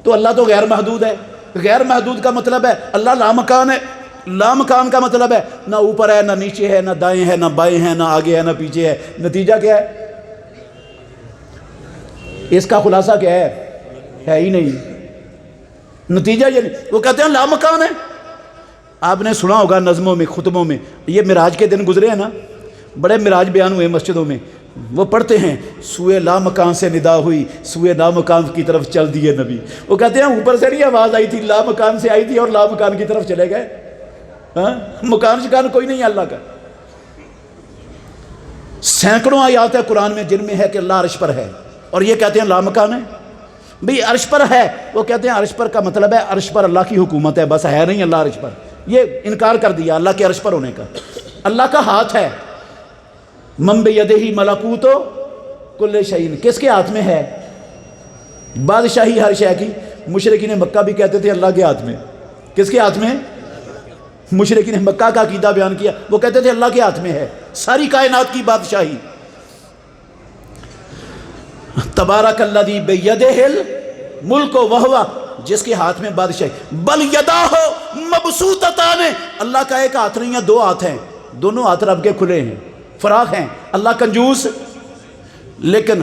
تو اللہ تو غیر محدود ہے۔ غیر محدود کا مطلب ہے اللہ لامکان ہے، لامکان کا مطلب ہے نہ اوپر ہے، نہ نیچے ہے، نہ دائیں ہے، نہ بائیں ہے، نہ آگے ہے، نہ پیچھے ہے۔ نتیجہ کیا ہے؟ اس کا خلاصہ کیا ہے ہی نہیں، نتیجہ یہ نہیں۔ وہ کہتے ہیں لامکان ہے۔ آپ نے سنا ہوگا نظموں میں، خطبوں میں، یہ معراج کے دن گزرے ہیں نا، بڑے معراج بیان ہوئے مسجدوں میں، وہ پڑھتے ہیں سوئے لامکان سے ندا ہوئی، سوئے لامکان کی طرف چل دیے نبی۔ وہ کہتے ہیں اوپر سے نہیں آواز آئی تھی، لامکان سے آئی تھی اور لامکان کی طرف چلے گئے۔ ہاں، مکان شکان کوئی نہیں ہے اللہ کا۔ سینکڑوں آیات ہے قرآن میں جن میں ہے کہ اللہ عرش پر ہے، اور یہ کہتے ہیں لامکان ہے۔ بھئی عرش پر ہے، وہ کہتے ہیں عرش پر کا مطلب ہے عرش پر اللہ کی حکومت ہے، بس ہے نہیں اللہ عرش پر۔ یہ انکار کر دیا اللہ کے عرش پر ہونے کا۔ اللہ کا ہاتھ ہے، من بیدہ ملکوت کل شیء، کس کے ہاتھ میں ہے؟ بادشاہی ہر شے کی۔ مشرکین مکہ بھی کہتے تھے اللہ کے ہاتھ میں۔ کس کے ہاتھ میں؟ مشرکین مکہ کا عقیدہ بیان کیا، وہ کہتے تھے اللہ کے ہاتھ میں ہے ساری کائنات کی بادشاہی۔ تبارک الذی بیدہ الملک وہو، جس کے ہاتھ میں بادشاہی۔ بل یداہ مبسوطتان، اللہ کا ایک ہاتھ نہیں ہے، دو ہاتھ ہیں، دونوں ہاتھ رب کے کھلے ہیں، فراخ ہیں۔ اللہ کنجوس، لیکن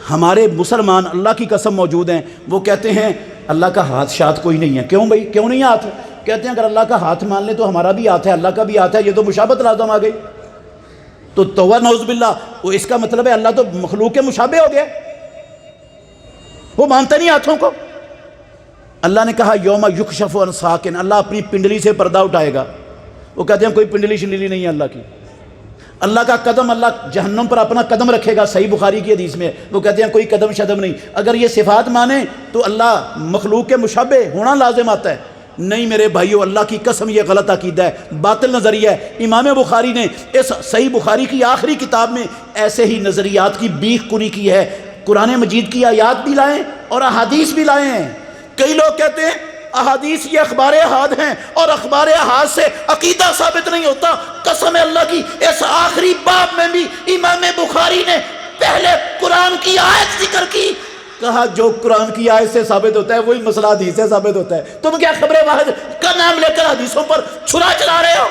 ہمارے مسلمان اللہ کی قسم موجود ہیں، وہ کہتے ہیں اللہ کا ہاتھ شاید کوئی نہیں ہے۔ کیوں بھائی، کیوں نہیں ہاتھ؟ کہتے ہیں اگر اللہ کا ہاتھ مان لیں تو ہمارا بھی ہاتھ ہے، اللہ کا بھی ہاتھ ہے، یہ تو مشابہت لازم آ گئی۔ تو توبہ نعوذ باللہ، وہ اس کا مطلب ہے اللہ تو مخلوق کے مشابہ ہو گیا، وہ مانتا نہیں ہاتھوں کو۔ اللہ نے کہا یوم یکشف عن ساق، اللہ اپنی پنڈلی سے پردہ اٹھائے گا۔ وہ کہتے ہیں کوئی پنڈلی شنڈلی نہیں ہے اللہ کی۔ اللہ کا قدم، اللہ جہنم پر اپنا قدم رکھے گا، صحیح بخاری کی حدیث میں۔ وہ کہتے ہیں کوئی قدم شدم نہیں۔ اگر یہ صفات مانیں تو اللہ مخلوق کے مشابہ ہونا لازم آتا ہے۔ نہیں میرے بھائیو، اللہ کی قسم یہ غلط عقیدہ ہے، باطل نظریہ ہے۔ امام بخاری نے اس صحیح بخاری کی آخری کتاب میں ایسے ہی نظریات کی بیخ کنی کی ہے۔ قرآن مجید کی آیات بھی لائیں اور احادیث بھی لائیں ہیں۔ کئی لوگ کہتے ہیں احادیث یہ اخبار احاد ہیں اور اخبار احاد سے عقیدہ ثابت نہیں ہوتا۔ قسم اللہ کی، اس آخری باب میں بھی امام بخاری نے پہلے قرآن کی آیت ذکر کی، کہا جو قرآن کی آیت سے ثابت ہوتا ہے وہی مسئلہ حدیث سے ثابت ہوتا ہے، تم کیا خبر واحد کا نام لے کر حدیثوں پر چھرا چلا رہے ہو؟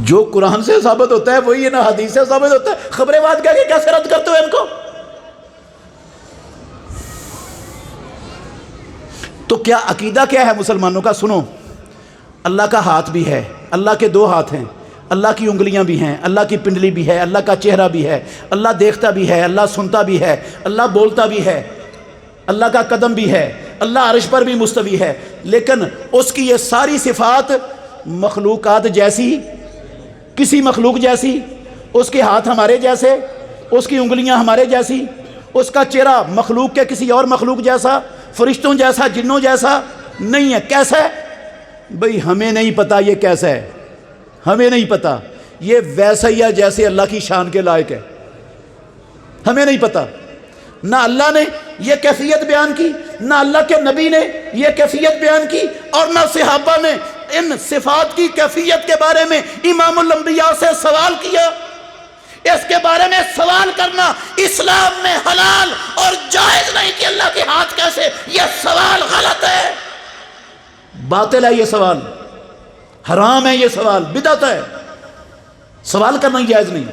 جو قرآن سے ثابت ہوتا ہے وہی نا حدیث سے ثابت ہوتا ہے، خبر واحد کہہ کے کیسے رد کرتے ہو ان کو؟ تو کیا عقیدہ کیا ہے مسلمانوں کا؟ سنو، اللہ کا ہاتھ بھی ہے، اللہ کے دو ہاتھ ہیں، اللہ کی انگلیاں بھی ہیں، اللہ کی پنڈلی بھی ہے، اللہ کا چہرہ بھی ہے، اللہ دیکھتا بھی ہے، اللہ سنتا بھی ہے، اللہ بولتا بھی ہے، اللہ کا قدم بھی ہے، اللہ عرش پر بھی مستوی ہے، لیکن اس کی یہ ساری صفات مخلوقات جیسی، کسی مخلوق جیسی، اس کے ہاتھ ہمارے جیسے، اس کی انگلیاں ہمارے جیسی، اس کا چہرہ مخلوق کے کسی اور مخلوق جیسا، فرشتوں جیسا، جنوں جیسا نہیں ہے۔ کیسا ہے بھئی؟ ہمیں نہیں پتا یہ کیسا ہے، ہمیں نہیں پتا، یہ ویسا ہی ہے جیسے اللہ کی شان کے لائق ہے، ہمیں نہیں پتا۔ نہ اللہ نے یہ کیفیت بیان کی، نہ اللہ کے نبی نے یہ کیفیت بیان کی، اور نہ صحابہ نے ان صفات کی کیفیت کے بارے میں امام الانبیاء سے سوال کیا۔ اس کے بارے میں سوال کرنا اسلام میں حلال اور جائز نہیں کہ اللہ کے ہاتھ کیسے، یہ سوال غلط ہے، باطل ہے، یہ سوال حرام ہے، یہ سوال بدعت ہے، سوال کرنا جائز نہیں،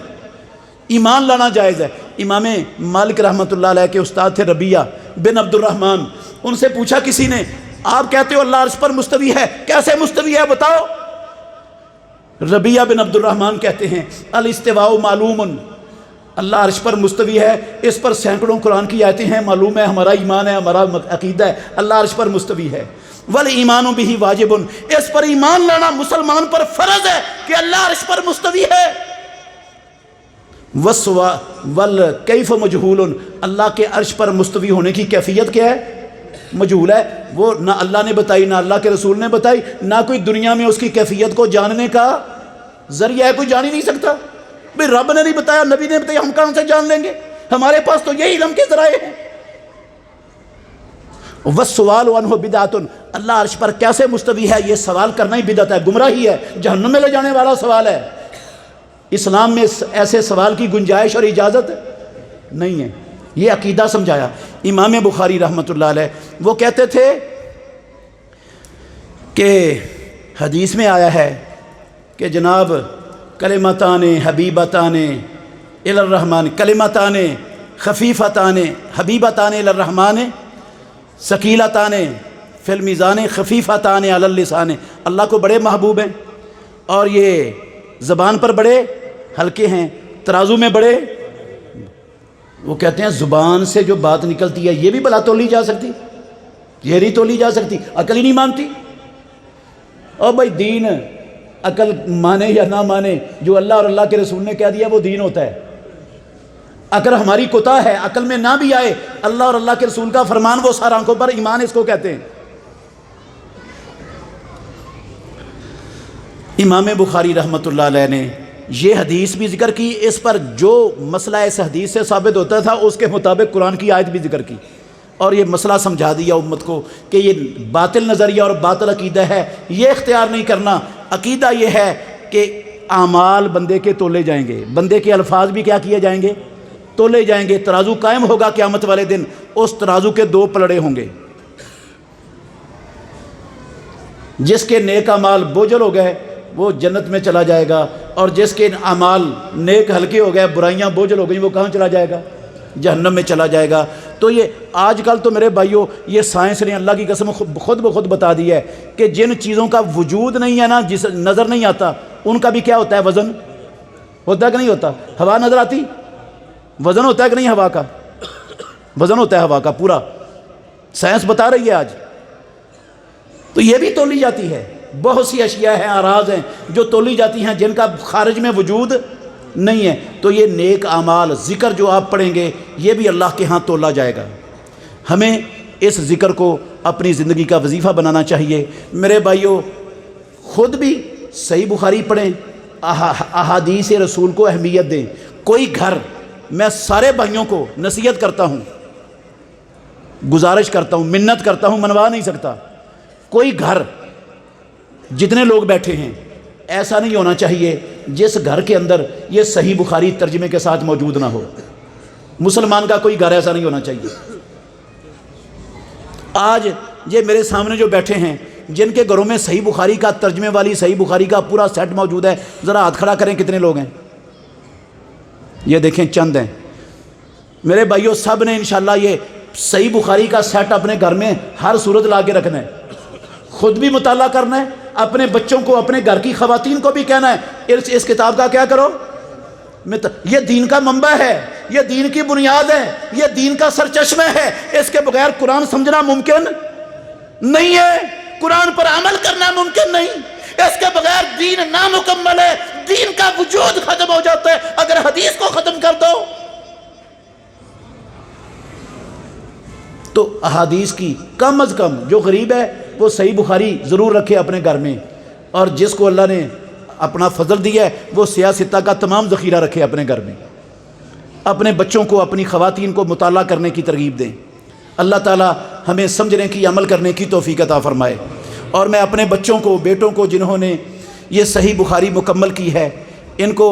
ایمان لانا جائز ہے۔ امام مالک رحمۃ اللہ علیہ کے استاد تھے ربیہ بن عبد الرحمن، ان سے پوچھا کسی نے، آپ کہتے ہو اللہ عرش پر مستوی ہے، کیسے مستوی ہے بتاؤ؟ ربیہ بن عبد الرحمن کہتے ہیں الاستواء معلوم، اللہ عرش پر مستوی ہے، اس پر سینکڑوں قرآن کی آیتیں ہیں، معلوم ہے، ہمارا ایمان ہے، ہمارا عقیدہ ہے، اللہ عرش پر مستوی ہے۔ والایمان بہ واجب، اس پر ایمان لانا مسلمان پر فرض ہے کہ اللہ عرش پر مستوی ہے۔ والکیف مجہول، اللہ کے عرش پر مستوی ہونے کی کیفیت کیا ہے؟ مجہول ہے، وہ نہ اللہ نے بتائی، نہ اللہ کے رسول نے بتائی، نہ کوئی دنیا میں اس کی کیفیت کو جاننے کا ذریعہ ہے، کوئی جان ہی نہیں سکتا۔ بھئی رب نے نہیں بتایا، نبی نے بتایا، ہم کہاں سے جان لیں گے؟ ہمارے پاس تو یہی علم کے ذرائع ہیں۔ والسؤال عنہ بدعۃ، اللہ عرش پر کیسے مستوی ہے، یہ سوال کرنا ہی بدعت ہے، گمراہی ہے، جہنم میں لے جانے والا سوال ہے۔ اسلام میں ایسے سوال کی گنجائش اور اجازت نہیں ہے، یہ عقیدہ سمجھایا۔ امام بخاری رحمۃ اللہ علیہ وہ کہتے تھے کہ حدیث میں آیا ہے کہ جناب کلمتان حبیبتان الی الرحمن، کلمتان خفیفتان حبیبتان الی الرحمن ثقیلتان فی المیزان خفیفتان علی اللسان، اللہ کو بڑے محبوب ہیں اور یہ زبان پر بڑے ہلکے ہیں، ترازو میں بڑے۔ وہ کہتے ہیں زبان سے جو بات نکلتی ہے یہ بھی بلا تولی جا سکتی، یہ نہیں تولی جا سکتی، عقل ہی نہیں مانتی۔ اور بھائی دین عقل مانے یا نہ مانے، جو اللہ اور اللہ کے رسول نے کہہ دیا وہ دین ہوتا ہے۔ اگر ہماری کوتا ہے، عقل میں نہ بھی آئے، اللہ اور اللہ کے رسول کا فرمان وہ سار آنکھوں پر ایمان اس کو کہتے ہیں۔ امام بخاری رحمۃ اللہ علیہ نے یہ حدیث بھی ذکر کی، اس پر جو مسئلہ اس حدیث سے ثابت ہوتا تھا اس کے مطابق قرآن کی آیت بھی ذکر کی، اور یہ مسئلہ سمجھا دیا امت کو کہ یہ باطل نظریہ اور باطل عقیدہ ہے، یہ اختیار نہیں کرنا۔ عقیدہ یہ ہے کہ اعمال بندے کے تولے جائیں گے، بندے کے الفاظ بھی کیا کیے جائیں گے؟ تولے جائیں گے، ترازو قائم ہوگا قیامت والے دن، اس ترازو کے دو پلڑے ہوں گے، جس کے نیک اعمال بوجھل ہو گئے وہ جنت میں چلا جائے گا، اور جس کے اعمال نیک ہلکے ہو گئے، برائیاں بوجھل ہو گئی، وہ کہاں چلا جائے گا؟ جہنم میں چلا جائے گا۔ تو یہ آج کل تو میرے بھائیوں یہ سائنس نے اللہ کی قسم خود بخود بتا دی ہے کہ جن چیزوں کا وجود نہیں ہے نا، جس نظر نہیں آتا، ان کا بھی کیا ہوتا ہے؟ وزن ہوتا ہے کہ نہیں ہوتا؟ ہوا نظر آتی، وزن ہوتا ہے کہ نہیں؟ ہوا کا وزن ہوتا ہے، ہوا کا پورا، سائنس بتا رہی ہے آج۔ تو یہ بھی تولی جاتی ہے، بہت سی اشیاء ہیں، اعراض ہیں جو تولی جاتی ہیں جن کا خارج میں وجود نہیں ہے۔ تو یہ نیک اعمال، ذکر جو آپ پڑھیں گے یہ بھی اللہ کے ہاں تولا جائے گا۔ ہمیں اس ذکر کو اپنی زندگی کا وظیفہ بنانا چاہیے۔ میرے بھائیوں خود بھی صحیح بخاری پڑھیں، احادیث رسول کو اہمیت دیں۔ کوئی گھر، میں سارے بھائیوں کو نصیحت کرتا ہوں، گزارش کرتا ہوں، منت کرتا ہوں، منوا نہیں سکتا، کوئی گھر جتنے لوگ بیٹھے ہیں ایسا نہیں ہونا چاہیے جس گھر کے اندر یہ صحیح بخاری ترجمے کے ساتھ موجود نہ ہو۔ مسلمان کا کوئی گھر ایسا نہیں ہونا چاہیے۔ آج یہ میرے سامنے جو بیٹھے ہیں، جن کے گھروں میں صحیح بخاری کا ترجمے والی صحیح بخاری کا پورا سیٹ موجود ہے، ذرا ہاتھ کھڑا کریں کتنے لوگ ہیں؟ یہ دیکھیں چند ہیں۔ میرے بھائیوں، سب نے انشاءاللہ یہ صحیح بخاری کا سیٹ اپنے گھر میں ہر صورت لا کے رکھنا ہے، خود بھی مطالعہ کرنا ہے، اپنے بچوں کو، اپنے گھر کی خواتین کو بھی کہنا ہے اس کتاب کا کیا کرو، یہ دین کا منبع ہے، یہ دین کی بنیاد ہے، یہ دین کا سرچشمہ ہے، اس کے بغیر قرآن سمجھنا ممکن نہیں ہے، قرآن پر عمل کرنا ممکن نہیں، اس کے بغیر دین نامکمل ہے، دین کا وجود ختم ہو جاتا ہے اگر حدیث کو ختم کر دو۔ تو احادیث کی کم از کم جو غریب ہے وہ صحیح بخاری ضرور رکھے اپنے گھر میں، اور جس کو اللہ نے اپنا فضل دیا ہے وہ سیاہ ستہ کا تمام ذخیرہ رکھے اپنے گھر میں، اپنے بچوں کو، اپنی خواتین کو مطالعہ کرنے کی ترغیب دیں۔ اللہ تعالی ہمیں سمجھنے کی، عمل کرنے کی توفیق عطا فرمائے۔ اور میں اپنے بچوں کو، بیٹوں کو جنہوں نے یہ صحیح بخاری مکمل کی ہے، ان کو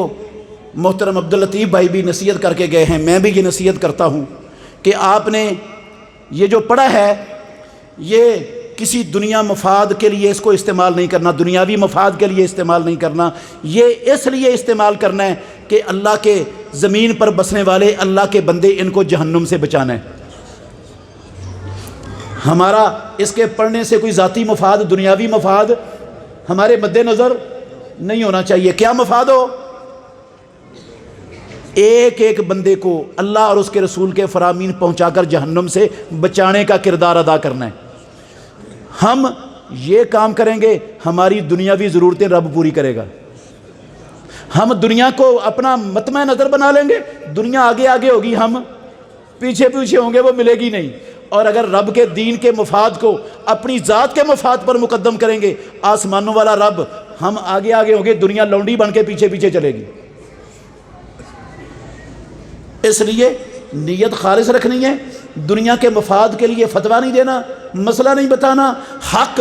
محترم عبداللطیف بھائی بھی نصیحت کر کے گئے ہیں، میں بھی یہ نصیحت کرتا ہوں کہ آپ نے یہ جو پڑھا ہے یہ کسی دنیا مفاد کے لیے اس کو استعمال نہیں کرنا، دنیاوی مفاد کے لیے استعمال نہیں کرنا، یہ اس لیے استعمال کرنا ہے کہ اللہ کے زمین پر بسنے والے اللہ کے بندے ان کو جہنم سے بچانا ہے۔ ہمارا اس کے پڑھنے سے کوئی ذاتی مفاد، دنیاوی مفاد ہمارے مد نظر نہیں ہونا چاہیے۔ کیا مفاد ہو؟ ایک ایک بندے کو اللہ اور اس کے رسول کے فرامین پہنچا کر جہنم سے بچانے کا کردار ادا کرنا ہے۔ ہم یہ کام کریں گے، ہماری دنیاوی ضرورتیں رب پوری کرے گا۔ ہم دنیا کو اپنا مطمع نظر بنا لیں گے، دنیا آگے آگے ہوگی، ہم پیچھے پیچھے ہوں گے، وہ ملے گی نہیں۔ اور اگر رب کے دین کے مفاد کو اپنی ذات کے مفاد پر مقدم کریں گے، آسمانوں والا رب، ہم آگے آگے ہوں گے، دنیا لونڈی بن کے پیچھے پیچھے چلے گی۔ اس لیے نیت خالص رکھنی ہے، دنیا کے مفاد کے لیے فتویٰ نہیں دینا، مسئلہ نہیں بتانا، حق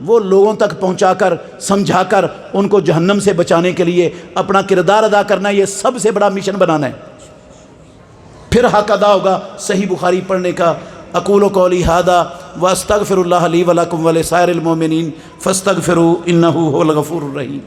وہ لوگوں تک پہنچا کر، سمجھا کر ان کو جہنم سے بچانے کے لیے اپنا کردار ادا کرنا، یہ سب سے بڑا مشن بنانا ہے، پھر حق ادا ہوگا صحیح بخاری پڑھنے کا۔ اقول قولی ھذا واستغفر اللہ لی ولکم ولسائر المؤمنین فاستغفروا انہ ھو الغفور الرحیم۔